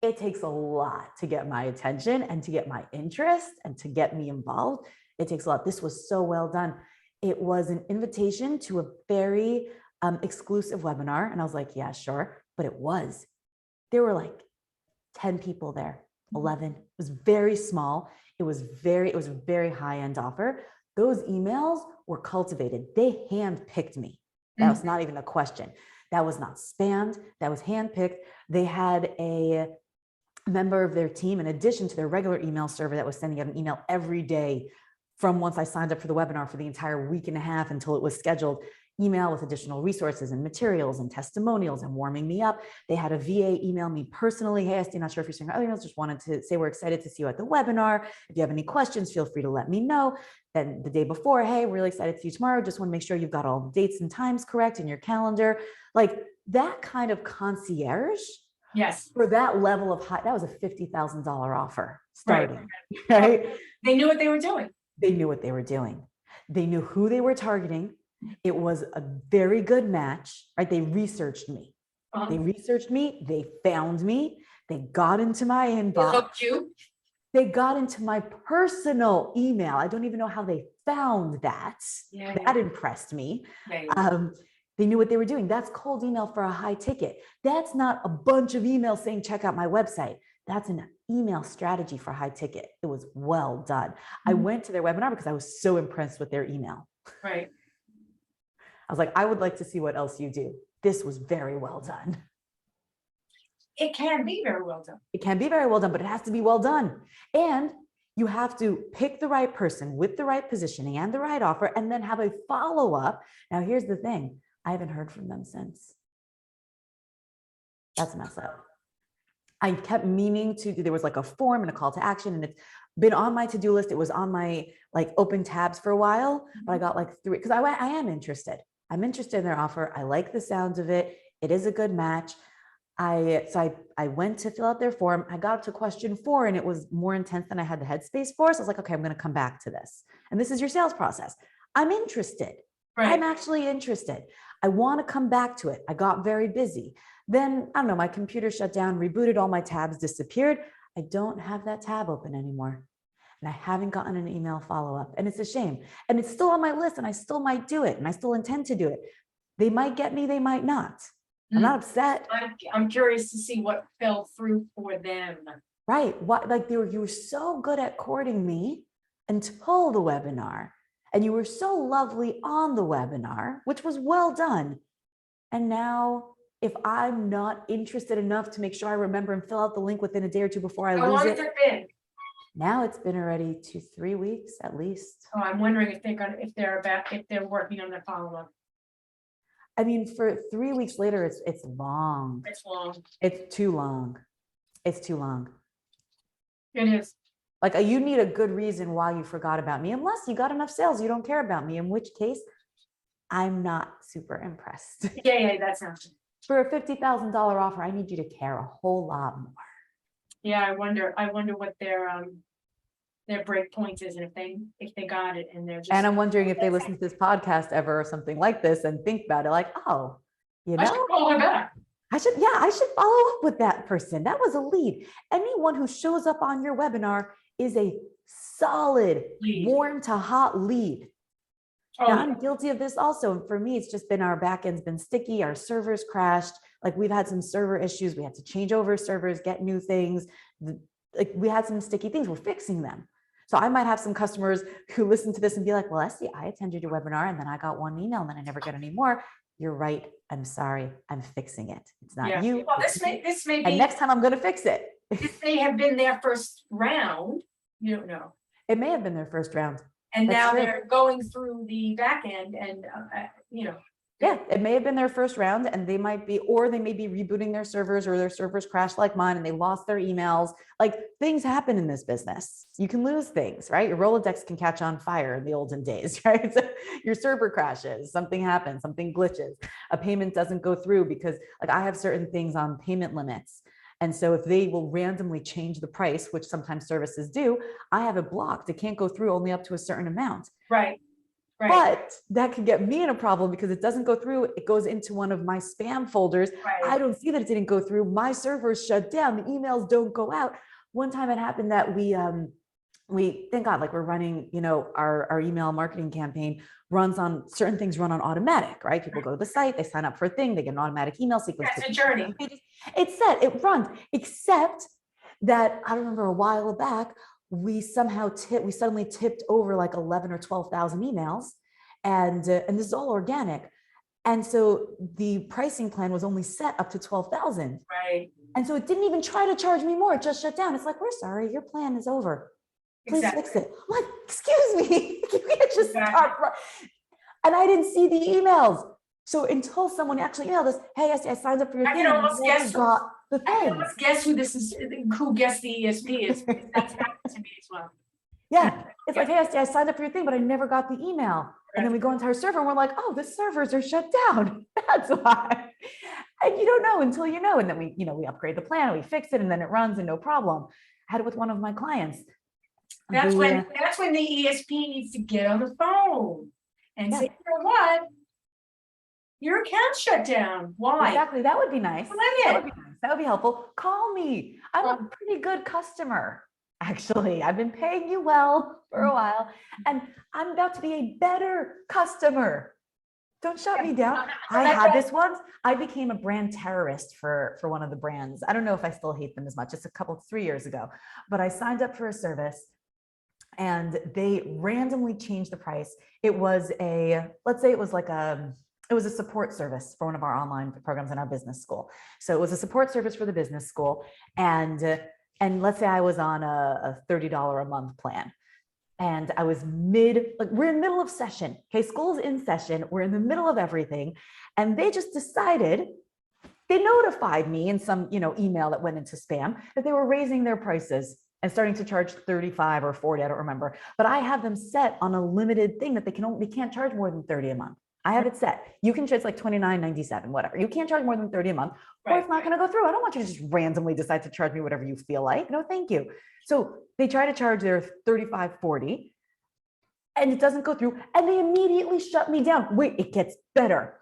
it takes a lot to get my attention and to get my interest and to get me involved. It takes a lot. This was so well done. It was an invitation to a very exclusive webinar. And I was like, yeah, sure. But there were like 10 people there, 11. It was very small. It was a very high-end offer. Those emails were cultivated. They handpicked me. That was not even a question. That was not spammed. That was handpicked. They had a member of their team, in addition to their regular email server, that was sending out an email every day from once I signed up for the webinar for the entire week and a half until it was scheduled, email with additional resources and materials and testimonials and warming me up. They had a VA email me personally. Hey, I'm not sure if you're seeing our other emails, just wanted to say we're excited to see you at the webinar. If you have any questions, feel free to let me know. Then the day before, hey, we're really excited to see you tomorrow. Just want to make sure you've got all the dates and times correct in your calendar. Like, that kind of concierge. Yes. For that level of high, that was a $50,000 offer starting, right? They knew what they were doing. They knew what they were doing. They knew who they were targeting. It was a very good match, right? They researched me. They researched me. They found me. They got into my inbox. They hooked you. They got into my personal email. I don't even know how they found that. Yeah, that impressed me. Yeah. They knew what they were doing. That's cold email for a high ticket. That's not a bunch of emails saying, check out my website. That's an email strategy for high ticket. It was well done. I went to their webinar because I was so impressed with their email. Right. I was like, I would like to see what else you do. This was very well done. It can be very well done. It can be very well done, but it has to be well done. And you have to pick the right person with the right positioning and the right offer, and then have a follow-up. Now, here's the thing. I haven't heard from them since. That's a mess up. I kept meaning to do, there was like a form and a call to action, and it's been on my to-do list. It was on my like open tabs for a while, but I got like 3, because I am interested. I'm interested in their offer. I like the sound of it. It is a good match. I went to fill out their form. I got up to question 4, and it was more intense than I had the headspace for. So I was like, okay, I'm going to come back to this. And this is your sales process. I'm interested. Right. I'm actually interested. I want to come back to it. I got very busy. Then, I don't know, my computer shut down, rebooted, all my tabs disappeared. I don't have that tab open anymore. And I haven't gotten an email follow-up. And it's a shame. And it's still on my list and I still might do it. And I still intend to do it. They might get me, they might not. I'm not upset. I'm curious to see what fell through for them. Right. What, like you were so good at courting me until the webinar. And you were so lovely on the webinar, which was well done. And now, if I'm not interested enough to make sure I remember and fill out the link within a day or two before I How lose long has it, it been? now it's been already 2-3 weeks at least. Oh, I'm wondering if they're working on the follow-up. I mean, for 3 weeks later, it's long. It's long. It's too long. It's too long. It is. Like you need a good reason why you forgot about me, unless you got enough sales, you don't care about me, in which case I'm not super impressed. Yeah, that sounds. For a $50,000 offer, I need you to care a whole lot more. Yeah, I wonder what their break point is, and if they got it and they're just. And I'm wondering if they listen to this podcast ever or something like this and think about it like, oh, you know, I should call her back. I should follow up with that person. That was a lead. Anyone who shows up on your webinar is a solid, Lead. warm to hot lead. Oh, Now, I'm guilty of this also. And for me, it's just been our backend's been sticky. Our servers crashed. Like we've had some server issues. We had to change over servers, get new things. Like we had some sticky things. We're fixing them. So I might have some customers who listen to this and be like, well, Esty, I attended your webinar and then I got one email and then I never get any more. You're right. I'm sorry. I'm fixing it. It's not you. Well, this may And be. next time I'm going to fix it. This may have been their first round. You don't know. It may have been their first round. And That's now true. they're going through the back end and, Yeah, it may have been their first round and they may be rebooting their servers, or their servers crashed like mine and they lost their emails. Like things happen in this business. You can lose things, right? Your Rolodex can catch on fire in the olden days, right? So your server crashes, something happens, something glitches, a payment doesn't go through because like I have certain things on payment limits. And so if they will randomly change the price, which sometimes services do, I have it blocked. It can't go through only up to a certain amount. right. But that could get me in a problem because it doesn't go through. It goes into one of my spam folders. Right. I don't see that it didn't go through. My servers shut down. The emails don't go out. One time it happened that we thank God, like we're running, you know, our email marketing campaign runs on certain things run on automatic, right? People go to the site, they sign up for a thing, they get an automatic email sequence. That's a journey. It's set, it runs, except that I remember a while back, we suddenly tipped over like 11 or 12,000 emails, and this is all organic. And so the pricing plan was only set up to 12,000. Right. And so it didn't even try to charge me more. It just shut down. It's like, we're sorry, your plan is over. Please fix it. I'm like, excuse me, you can't just start. And I didn't see the emails. So until someone actually emailed us, hey, I signed up for your I thing. can almost guess. Got the I can thing. almost guess who guessed the ESP is. That's happened to me as well. Yeah, it's like, hey, I signed up for your thing, but I never got the email. And then we go into our server and we're like, oh, the servers are shut down. That's why. And you don't know until you know. And then we upgrade the plan, we fix it, and then it runs and no problem. I had it with one of my clients. That's when the ESP needs to get on the phone and say, you know what? Your account shut down. Why? Exactly. That would be nice. Why? That would be nice. That would be helpful. Call me. I'm a pretty good customer. Actually, I've been paying you well for a while, and I'm about to be a better customer. Don't shut me down. I had this once. I became a brand terrorist for one of the brands. I don't know if I still hate them as much. It's 3 years ago, but I signed up for a service and they randomly changed the price. It was let's say it was a support service for one of our online programs in our business school. So it was a support service for the business school. And let's say I was on a $30 a month plan. And I was we're in the middle of session. Okay, school's in session. We're in the middle of everything. And they just decided, they notified me in some, email that went into spam that they were raising their prices and starting to charge 35 or 40, I don't remember. But I have them set on a limited thing that they can't charge more than 30 a month. I have it set. You can charge like $29.97, whatever. You can't charge more than 30 a month, or it's not going to go through. I don't want you to just randomly decide to charge me whatever you feel like. No, thank you. So they try to charge their 35, 40, and it doesn't go through. And they immediately shut me down. Wait, it gets better.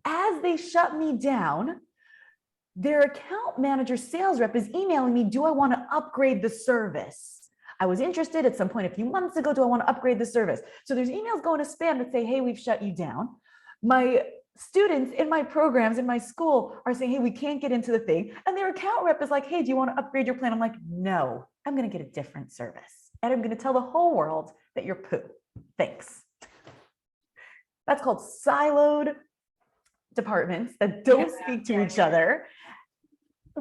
As they shut me down, their account manager sales rep is emailing me, do I want to upgrade the service? I was interested at some point a few months ago, do I want to upgrade the service? So there's emails going to spam that say, hey, we've shut you down. My students in my programs in my school are saying, hey, we can't get into the thing. And their account rep is like, hey, do you want to upgrade your plan? I'm like, no, I'm going to get a different service. And I'm going to tell the whole world that you're poo. Thanks. That's called siloed departments that don't speak to each other.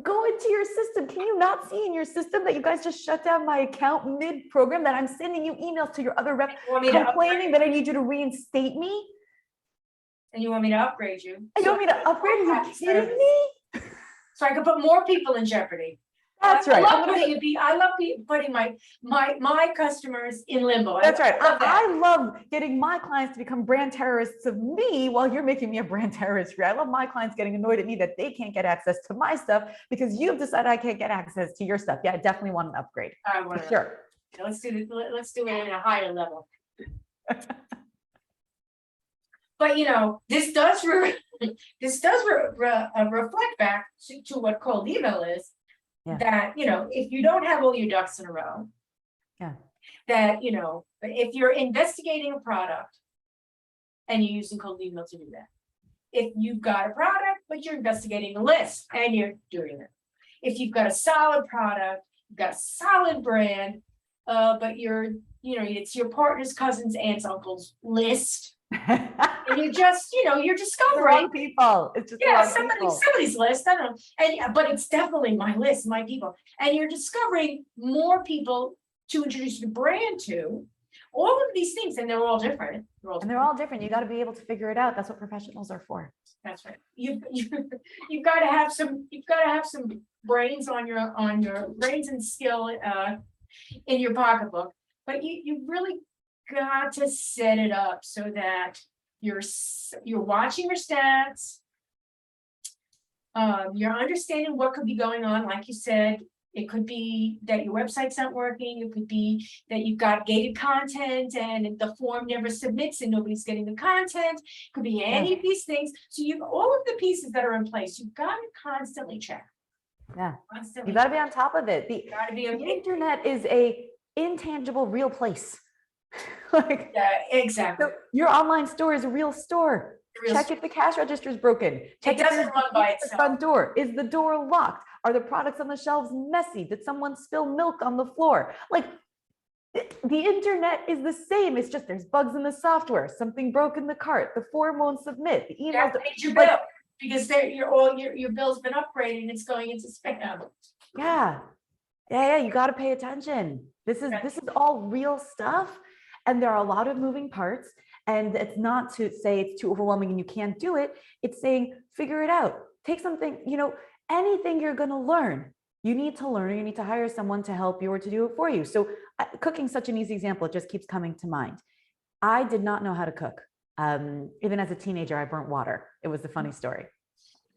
Go into your system. Can you not see in your system that you guys just shut down my account mid-program, that I'm sending you emails to your other rep complaining that I need you to reinstate me? And you want me to upgrade you? And you want me to upgrade? Are you kidding me? So I could put more people in jeopardy. That's right. I love putting my customers in limbo. That's right. I love getting my clients to become brand terrorists of me while you're making me a brand terrorist for you. I love my clients getting annoyed at me that they can't get access to my stuff because you've decided I can't get access to your stuff. Yeah, I definitely want an upgrade. For sure. Let's do it at a higher level. But you know, this does reflect back to what cold email is. Yeah. That, you know, if you don't have all your ducks in a row, yeah, that, you know, if you're investigating a product and you're using cold email to do that, if you've got a product, but you're investigating a list and you're doing it, if you've got a solid product, you've got a solid brand, but you're, you know, it's your partner's cousin's aunt's uncle's list. And you just, you know, you're discovering people. It's just somebody's list. I don't know, and but it's definitely my list, my people. And you're discovering more people to introduce the brand to. All of these things, and they're all different. They're all different. You got to be able to figure it out. That's what professionals are for. That's right. You've got to have some. You've got to have some brains on your brains and skill in your pocketbook. But you really got to set it up so that you're watching your stats, you're understanding what could be going on. Like you said, it could be that your website's not working, it could be that you've got gated content and the form never submits and nobody's getting the content. It could be any of these things. So you've all of the pieces that are in place, you've got to constantly check. Yeah, you got to be on top of it. The internet is a intangible real place. Like, yeah, exactly. So your online store is a real store. Check if the cash register is broken. Check it doesn't run by itself. The front door. Is the door locked? Are the products on the shelves messy? Did someone spill milk on the floor? Like, the internet is the same. It's just there's bugs in the software. Something broke in the cart. The form won't submit. The email. Your bill, because your bill's been upgraded and it's going into spam. Yeah. You got to pay attention. This is all real stuff. And there are a lot of moving parts, and it's not to say it's too overwhelming and you can't do it. It's saying, figure it out. Take something, you know, anything you're going to learn, you need to learn, or you need to hire someone to help you or to do it for you. So cooking is such an easy example. It just keeps coming to mind. I did not know how to cook. Even as a teenager, I burnt water. It was a funny story.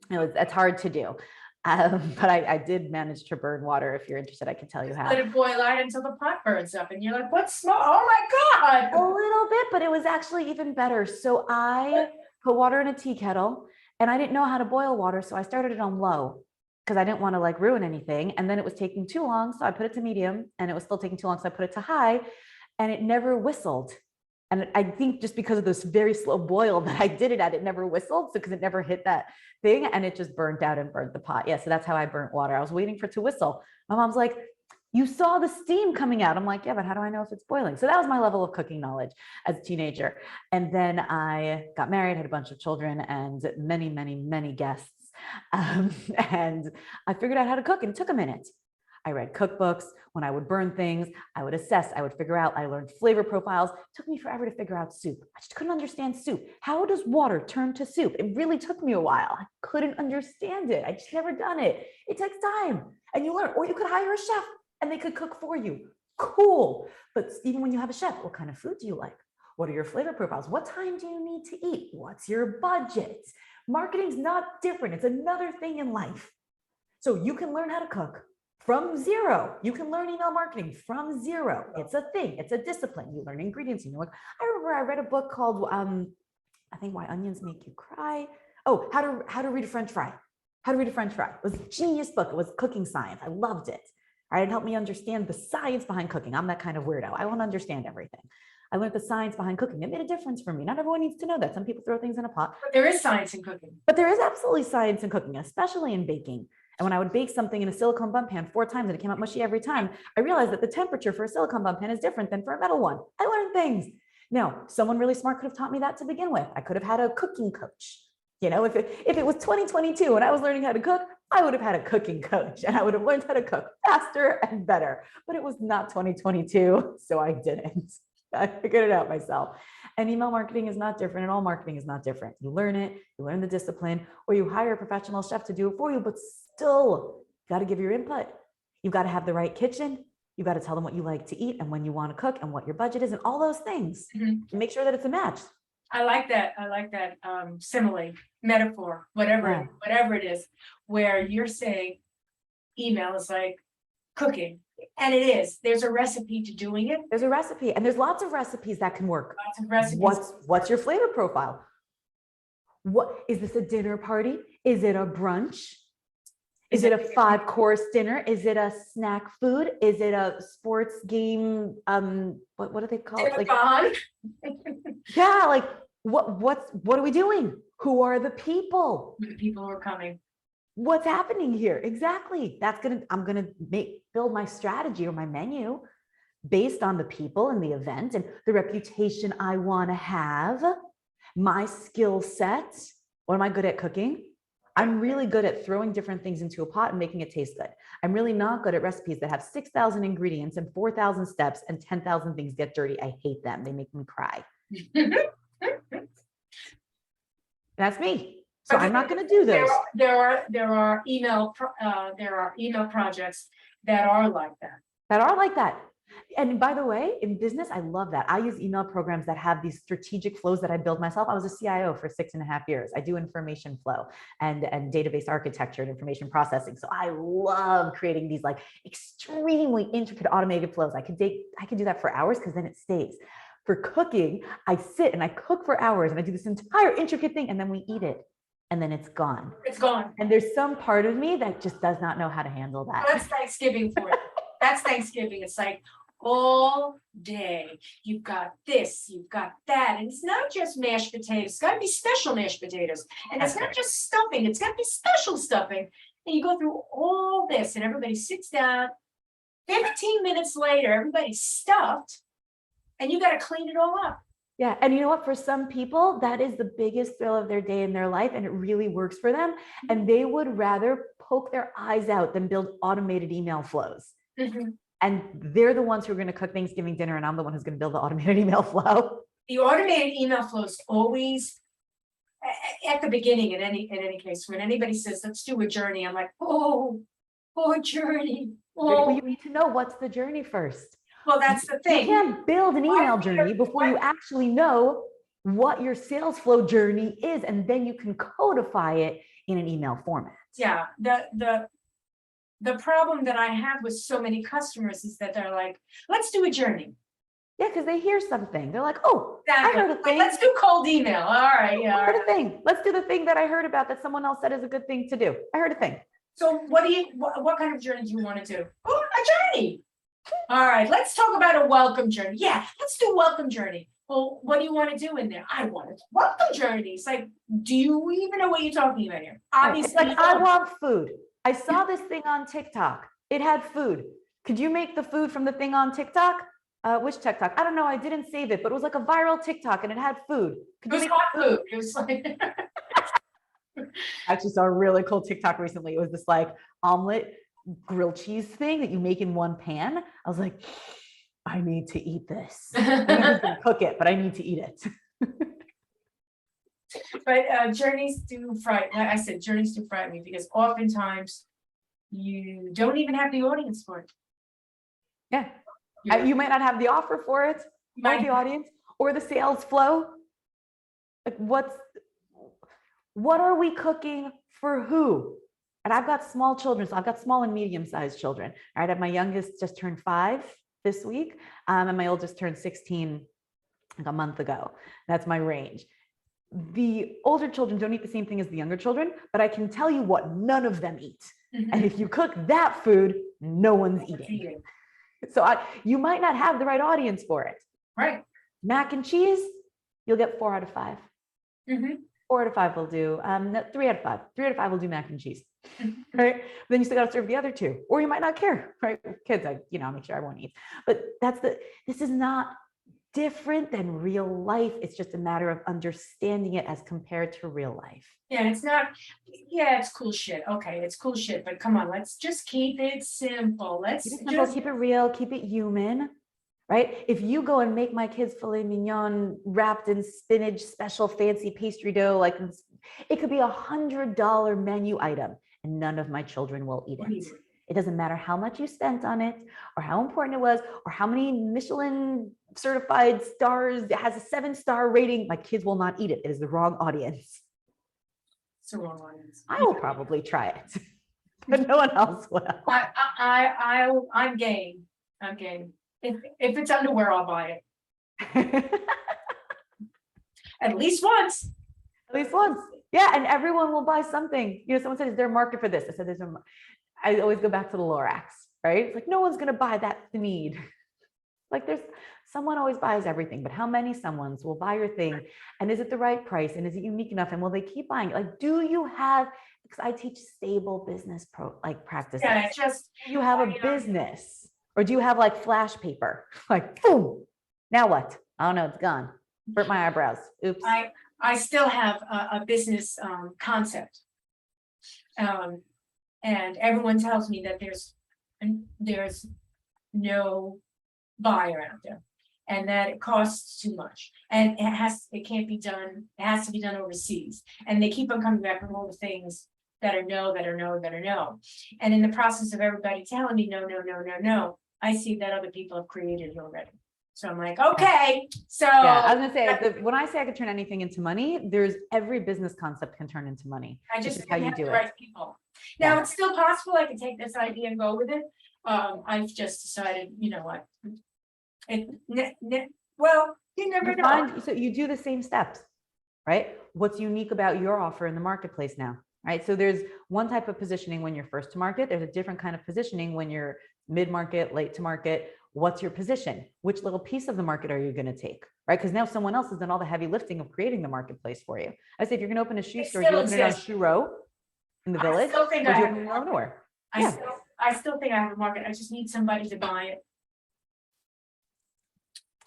It's hard to do. But I did manage to burn water. If you're interested, I can tell you how. Let it boil out until the pot burns up and you're like, what's small? Oh my God. A little bit, but it was actually even better. So I put water in a tea kettle and I didn't know how to boil water. So I started it on low because I didn't want to like ruin anything. And then it was taking too long. So I put it to medium and it was still taking too long. So I put it to high and it never whistled. And I think just because of this very slow boil that I did it at, it never whistled. So because it never hit that thing and it just burnt out and burnt the pot. Yeah. So that's how I burnt water. I was waiting for it to whistle. My mom's like, you saw the steam coming out. I'm like, yeah, but how do I know if it's boiling? So that was my level of cooking knowledge as a teenager. And then I got married, had a bunch of children and many, many, many guests. And I figured out how to cook and it took a minute. I read cookbooks. When I would burn things, I would assess, I would figure out, I learned flavor profiles. It took me forever to figure out soup. I just couldn't understand soup. How does water turn to soup? It really took me a while. I couldn't understand it. I just never done it. It takes time and you learn, or you could hire a chef and they could cook for you. Cool. But even when you have a chef, what kind of food do you like? What are your flavor profiles? What time do you need to eat? What's your budget? Marketing's not different. It's another thing in life. So you can learn how to cook from zero. You can learn email marketing from zero. It's a thing. It's a discipline. You learn ingredients. You know, I remember I read a book called I think Why Onions Make You Cry. Oh, how to read a French fry. How to Read a French Fry. It was a genius book. It was cooking science. I loved it. All right, it helped me understand the science behind cooking. I'm that kind of weirdo. I want to understand everything. I learned the science behind cooking. It made a difference for me. Not everyone needs to know that. Some people throw things in a pot. But there is science in cooking. But there is absolutely science in cooking, especially in baking. And when I would bake something in a silicone bun pan 4 times and it came out mushy every time, I realized that the temperature for a silicone bun pan is different than for a metal one. I learned things. Now, someone really smart could have taught me that to begin with. I could have had a cooking coach. You know, if it was 2022 and I was learning how to cook, I would have had a cooking coach and I would have learned how to cook faster and better. But it was not 2022, so I didn't. I figured it out myself. And email marketing is not different, and all marketing is not different. You learn it, you learn the discipline, or you hire a professional chef to do it for you, but still, you got to give your input. You've got to have the right kitchen. You got to tell them what you like to eat and when you want to cook and what your budget is and all those things. Make sure that it's a match. I like that. I like that simile, metaphor, whatever it is, where you're saying email is like cooking. And it is. There's a recipe to doing it. There's a recipe, and there's lots of recipes that can work. Lots of recipes. What's your flavor profile? What is this, a dinner party? Is it a brunch? Is it a 5-course dinner? Is it a snack food? Is it a sports game? What do they call it? Like, yeah, like what are we doing? Who are the people? The people who are coming. What's happening here? Exactly. I'm gonna build my strategy or my menu based on the people and the event and the reputation I want to have, my skill set. What am I good at cooking? I'm really good at throwing different things into a pot and making it taste good. I'm really not good at recipes that have 6,000 ingredients and 4,000 steps and 10,000 things get dirty. I hate them. They make me cry. That's me. So I'm not going to do those. There are email projects that are like that. And by the way, in business, I love that. I use email programs that have these strategic flows that I build myself. I was a CIO for 6.5 years. I do information flow and database architecture and information processing. So I love creating these like extremely intricate automated flows. I could do that for hours because then it stays. For cooking, I sit and I cook for hours and I do this entire intricate thing and then we eat it. And then it's gone. It's gone. And there's some part of me that just does not know how to handle that. Well, that's Thanksgiving for you. That's Thanksgiving. It's like all day. You've got this, you've got that. And it's not just mashed potatoes. It's got to be special mashed potatoes. And it's not just stuffing. It's got to be special stuffing. And you go through all this and everybody sits down. 15 minutes later, everybody's stuffed. And you got to clean it all up. Yeah. And you know what? For some people, that is the biggest thrill of their day in their life. And it really works for them. And they would rather poke their eyes out than build automated email flows. And they're the ones who are going to cook Thanksgiving dinner. And I'm the one who's going to build the automated email flow. The automated email flow is always at the beginning in any case. When anybody says, let's do a journey, I'm like, oh, journey. Oh. Well, you need to know what's the journey first. Well, that's the thing. You can't build an email journey before you actually know what your sales flow journey is, and then you can codify it in an email format. Yeah, the problem that I have with so many customers is that they're like, let's do a journey. Yeah, because they hear something. They're like, oh, exactly. I heard a thing. Let's do cold email. All right. Yeah. I heard a thing. Let's do the thing that I heard about that someone else said is a good thing to do. I heard a thing. So what kind of journey do you want to do? Oh, a journey. All right, let's talk about a welcome journey. Yeah, let's do welcome journey. Well, what do you want to do in there? I want a welcome journey. It's like, do you even know what you're talking about here? Obviously, like, I want food. I saw this thing on TikTok. It had food. Could you make the food from the thing on TikTok? Which TikTok? I don't know. I didn't save it, but it was like a viral TikTok and it had food. It was hot food. It was like. I actually saw a really cool TikTok recently. It was this like omelet grilled cheese thing that you make in one pan. I was like, I need to eat this. I'm not gonna cook it, but I need to eat it. But journeys do frighten. Like I said, journeys do frighten me because oftentimes you don't even have the audience for it. Yeah, you might not have the offer for it, or the audience, or the sales flow. Like, what are we cooking for who? And I've got small children, so I've got small and medium-sized children. All right, I have my youngest just turned 5 this week, and my oldest turned 16 like a month ago. That's my range. the older children don't eat the same thing as the younger children, but I can tell you what none of them eat. And if you cook that food, no one's eating. So you might not have the right audience for it. Right. Mac and cheese, you'll get 4 out of 5. 4 out of 5 will do. No, 3 out of 5. 3 out of 5 will do mac and cheese. Right. But then you still got to serve the other 2, or you might not care. Right. Kids, make sure everyone eats. But this is not different than real life. It's just a matter of understanding it as compared to real life. Yeah, it's not, yeah, it's cool shit. Okay, it's cool shit, but come on, let's just keep it simple. Let's Keep it simple, keep it real, keep it human, right? If you go and make my kids filet mignon wrapped in spinach, special fancy pastry dough, like it could be $100 menu item and none of my children will eat it. It doesn't matter how much you spent on it or how important it was or how many Michelin certified stars, it has a 7-star rating. My kids will not eat it. It is the wrong audience. It's the wrong audience. I will probably try it, but no one else will. I'm game. I'm game. If it's underwear, I'll buy it. At least once. At least once. Yeah, and everyone will buy something. Someone said, is there a market for this? I said, I always go back to the Lorax, right? It's like, no one's going to buy that need. Like someone always buys everything, but how many someones will buy your thing? And is it the right price? And is it unique enough? And will they keep buying it? Like, do you have, because I teach stable business practices. Yeah, do you have a business or do you have like flash paper? Like, boom, now what? I don't know, it's gone. Burnt my eyebrows. Oops. I still have a business concept. And everyone tells me that there's no buyer out there and that it costs too much and it can't be done. It has to be done overseas. And they keep on coming back with all the things that are no. And in the process of everybody telling me no, I see that other people have created it already. So I'm like, okay, so. Yeah, I was gonna say, when I say I could turn anything into money, every business concept can turn into money. I just is how you do it. Right people. Now it's still possible I can take this idea and go with it. I've just decided, you know what? Well, you never know. So you do the same steps, right? What's unique about your offer in the marketplace now, right? So there's one type of positioning when you're first to market. There's a different kind of positioning when you're mid-market, late to market. What's your position? Which little piece of the market are you going to take, right? Because now someone else has done all the heavy lifting of creating the marketplace for you. I say, if you're going to open a shoe store, do you open it on Shoe Row in the village? I still think or do you open it out of nowhere? I still think I have a market. I just need somebody to buy it.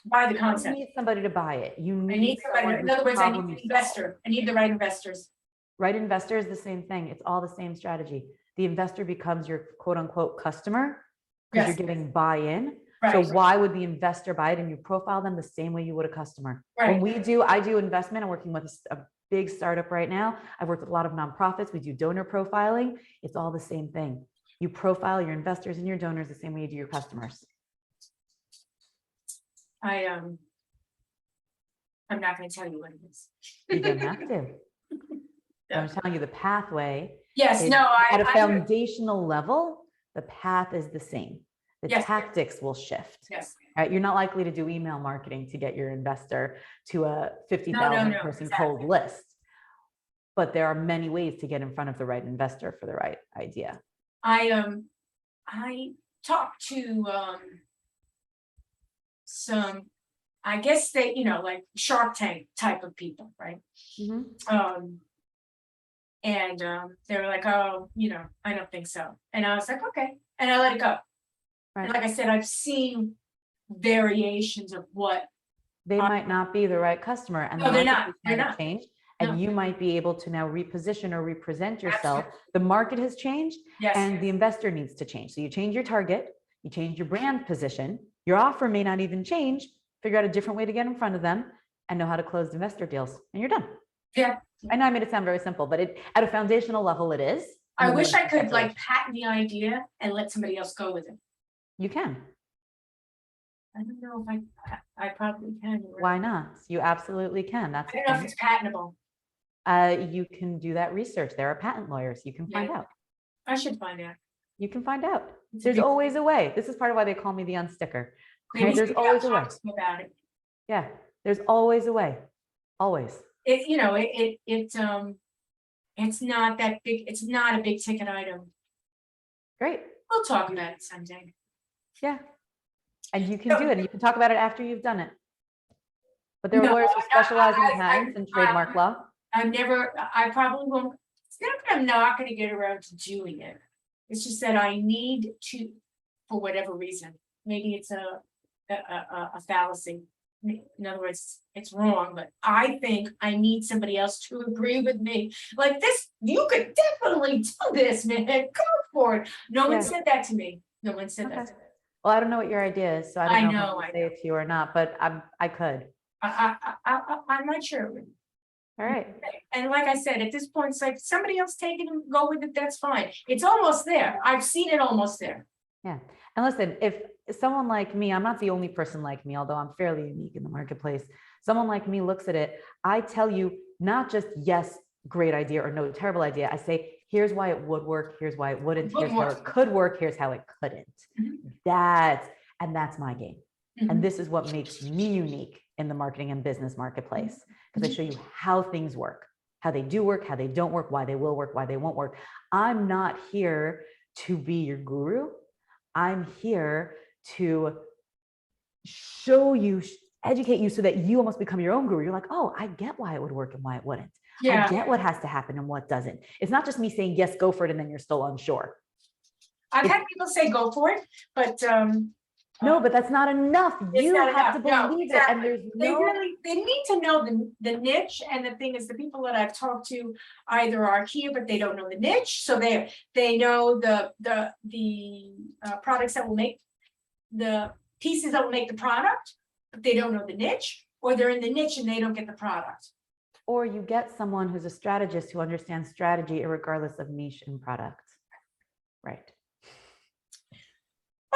Buy the concept. You need somebody to buy it. You need. I need somebody. In other words, I need an investor. I need the right investors. Right investor is the same thing. It's all the same strategy. The investor becomes your quote unquote customer because you're getting buy-in. Right. So why would the investor buy it? And you profile them the same way you would a customer. Right. When I do investment. I'm working with a big startup right now. I've worked with a lot of nonprofits. We do donor profiling. It's all the same thing. You profile your investors and your donors the same way you do your customers. I'm not going to tell you what it is. You don't have to. I'm telling you the pathway. Yes, at a foundational level, the path is the same. The tactics will shift. Yes. Right? You're not likely to do email marketing to get your investor to a 50,000 person cold list. But there are many ways to get in front of the right investor for the right idea. I talked to some, I guess they, like Shark Tank type of people, right? Mm-hmm. And they were like, oh, I don't think so. And I was like, okay. And I let it go. Right. And like I said, I've seen variations of what. They might not be the right customer. And no, they're not. Change. And you might be able to now reposition or represent yourself. Absolutely. The market has changed and the investor needs to change. So you change your target, you change your brand position, your offer may not even change, figure out a different way to get in front of them and know how to close investor deals and you're done. Yeah. I know I made it sound very simple, but at a foundational level, it is. I wish I could patent the idea and let somebody else go with it. You can. I don't know if I probably can. Why not? You absolutely can. I don't know if it's patentable. You can do that research. There are patent lawyers. You can find out. I should find out. You can find out. There's always a way. This is part of why they call me the unsticker. Okay? There's always a way. About it. Yeah, there's always a way. Always. it's not that big, it's not a big ticket item. Great. We'll talk about it someday. Yeah. And you can do it. And you can talk about it after you've done it. But there are lawyers who specialize in patents and trademark law. I probably won't, it's not that I'm not gonna get around to doing it. It's just that I need to, for whatever reason, maybe it's a fallacy. In other words, it's wrong, but I think I need somebody else to agree with me. Like this, you could definitely do this, man, go for it. No one said that to me. No one said that to me. Well, I don't know what your idea is, so I don't know if I say it to you or not, but I could. I'm not sure. All right. And like I said, at this point, it's like somebody else take it and go with it, that's fine. It's almost there. I've seen it almost there. Yeah. And listen, if someone like me, I'm not the only person like me, although I'm fairly unique in the marketplace. Someone like me looks at it, I tell you not just yes, great idea or no, terrible idea. I say, here's why it would work. Here's why it wouldn't. Here's how it could work. Here's how it couldn't. That's my game. And this is what makes me unique in the marketing and business marketplace, because I show you how things work, how they do work, how they don't work, why they will work, why they won't work. I'm not here to be your guru. I'm here to show you, educate you so that you almost become your own guru. You're like, oh, I get why it would work and why it wouldn't. I get what has to happen and what doesn't. It's not just me saying, yes, go for it. And then you're still unsure. I've had people say go for it, but no, but that's not enough. You have to believe it. And there's they need to know the niche. And the thing is, the people that I've talked to either are here, but they don't know the niche. So they know the products that will make the pieces that will make the product, but they don't know the niche, or they're in the niche and they don't get the product. Or you get someone who's a strategist who understands strategy regardless of niche and product. Right.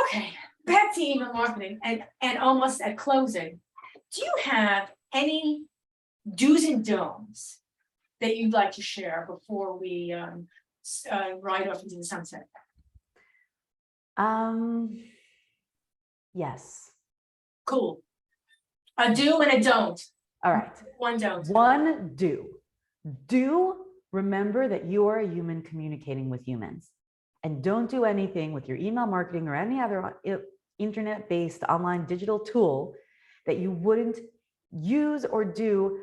Okay. Back to email marketing and almost at closing, do you have any do's and don'ts that you'd like to share before we ride off into the sunset? Yes. Cool. A do and a don't. All right. One don't. One do. Do remember that you are a human communicating with humans. And don't do anything with your email marketing or any other internet-based online digital tool that you wouldn't use or do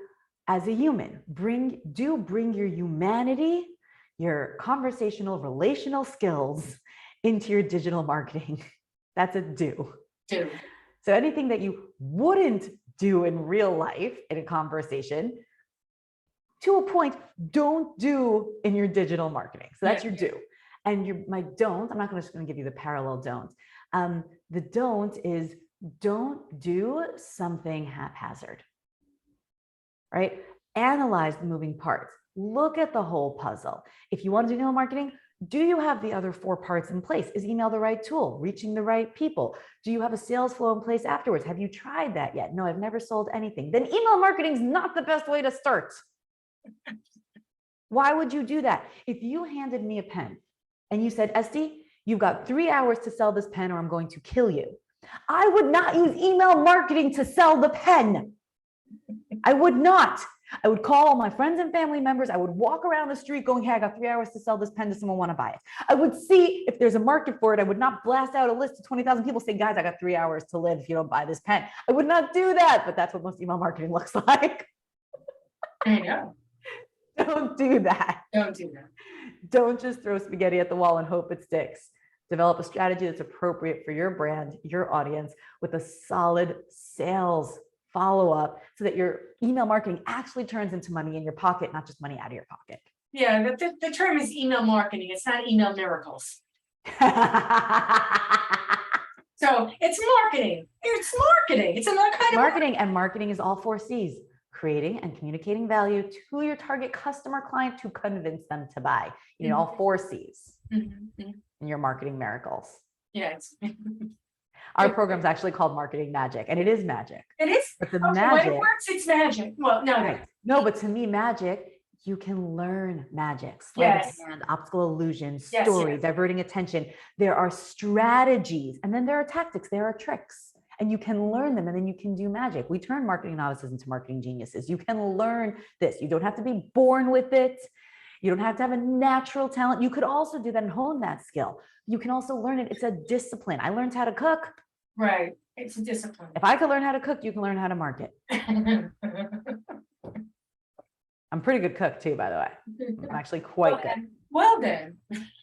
as a human. Bring your humanity, your conversational, relational skills into your digital marketing. That's a do. Do. So anything that you wouldn't do in real life in a conversation, to a point, don't do in your digital marketing. So that's your do. And my don't, I'm not just going to give you the parallel don't. The don't is don't do something haphazard, right? Analyze the moving parts. Look at the whole puzzle. If you want to do email marketing, do you have the other 4 parts in place? Is email the right tool? Reaching the right people? Do you have a sales flow in place afterwards? Have you tried that yet? No, I've never sold anything. Then email marketing is not the best way to start. Why would you do that? If you handed me a pen and you said, Esty, you've got 3 hours to sell this pen or I'm going to kill you, I would not use email marketing to sell the pen. I would not. I would call all my friends and family members. I would walk around the street going, hey, I got 3 hours to sell this pen. Does someone want to buy it? I would see if there's a market for it. I would not blast out a list of 20,000 people saying, guys, I got 3 hours to live if you don't buy this pen. I would not do that, but that's what most email marketing looks like. I know. Don't do that. Don't do that. Don't just throw spaghetti at the wall and hope it sticks. Develop a strategy that's appropriate for your brand, your audience, with a solid sales follow-up so that your email marketing actually turns into money in your pocket, not just money out of your pocket. Yeah, the term is email marketing. It's not email miracles. So it's marketing. It's marketing. It's another kind of marketing. And marketing is all 4 C's. Creating and communicating value to your target customer client to convince them to buy. You need all 4 C's in your marketing miracles. Yes. Our program's actually called Marketing Magic, and it is magic. It is. But the magic, when it works, it's magic. Well, no, right. No, but to me, magic, you can learn magic. Sleight of hand, optical illusion, story, diverting attention. There are strategies, and then there are tactics, there are tricks. and you can learn them, and then you can do magic. We turn marketing novices into marketing geniuses. You can learn this. You don't have to be born with it. You don't have to have a natural talent. You could also do that and hone that skill. You can also learn it. It's a discipline. I learned how to cook. Right. It's a discipline. If I could learn how to cook, you can learn how to market. I'm a pretty good cook too, by the way. I'm actually quite good. Well then.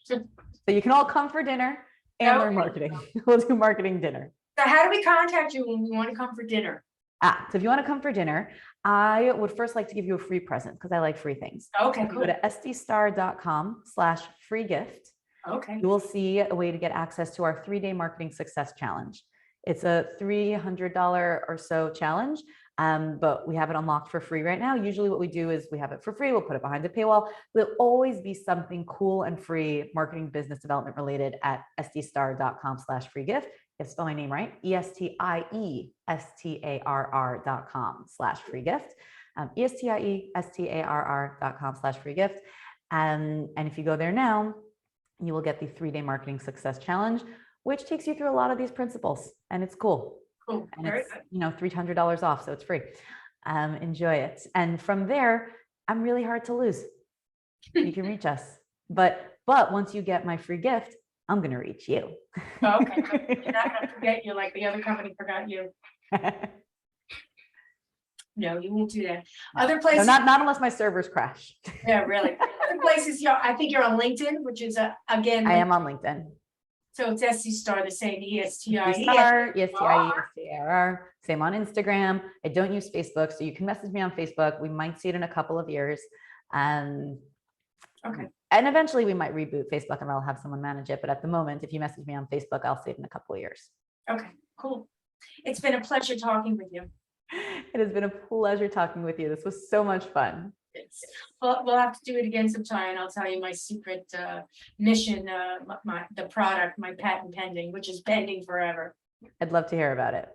So you can all come for dinner and learn marketing. We'll do marketing dinner. So how do we contact you when we want to come for dinner? So if you want to come for dinner, I would first like to give you a free present because I like free things. Okay, If you cool. go to sdstar.com/free gift, Okay. you will see a way to get access to our 3-day marketing success challenge. It's a $300 or so challenge, but we have it unlocked for free right now. Usually what we do is we have it for free. We'll put it behind a paywall. There'll always be something cool and free marketing business development related at sdstar.com/free gift. If I spell my name right, ESTIESTARR.com/free gift. ESTIESTARR.com/free gift. And if you go there now, you will get the 3-day marketing success challenge, which takes you through a lot of these principles, and it's cool. Cool. And Very it's, good. $300 off, so it's free. Enjoy it. And from there, I'm really hard to lose. You can reach us, but once you get my free gift, I'm going to reach you. Oh, okay. You're not gonna forget you like the other company forgot you. No, you won't do that. Other So places, not unless my servers crash. yeah, really. Other places, I think you're on LinkedIn, which is again. I am on LinkedIn. So it's SC Star, the same, ESTIE. Star, ESTIESTARR, same on Instagram. I don't use Facebook, so you can message me on Facebook. We might see it in a couple of years. Okay. And eventually we might reboot Facebook and I'll have someone manage it. But at the moment, if you message me on Facebook, I'll see it in a couple of years. Okay, cool. It's been a pleasure talking with you. It has been a pleasure talking with you. This was so much fun. We'll have to do it again sometime, and I'll tell you my secret mission, the product, my patent pending, which is pending forever. I'd love to hear about it.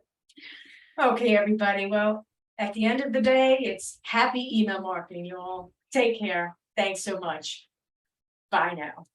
Okay, everybody. Well, at the end of the day, it's happy email marketing, you all. Take care. Thanks so much. Bye now.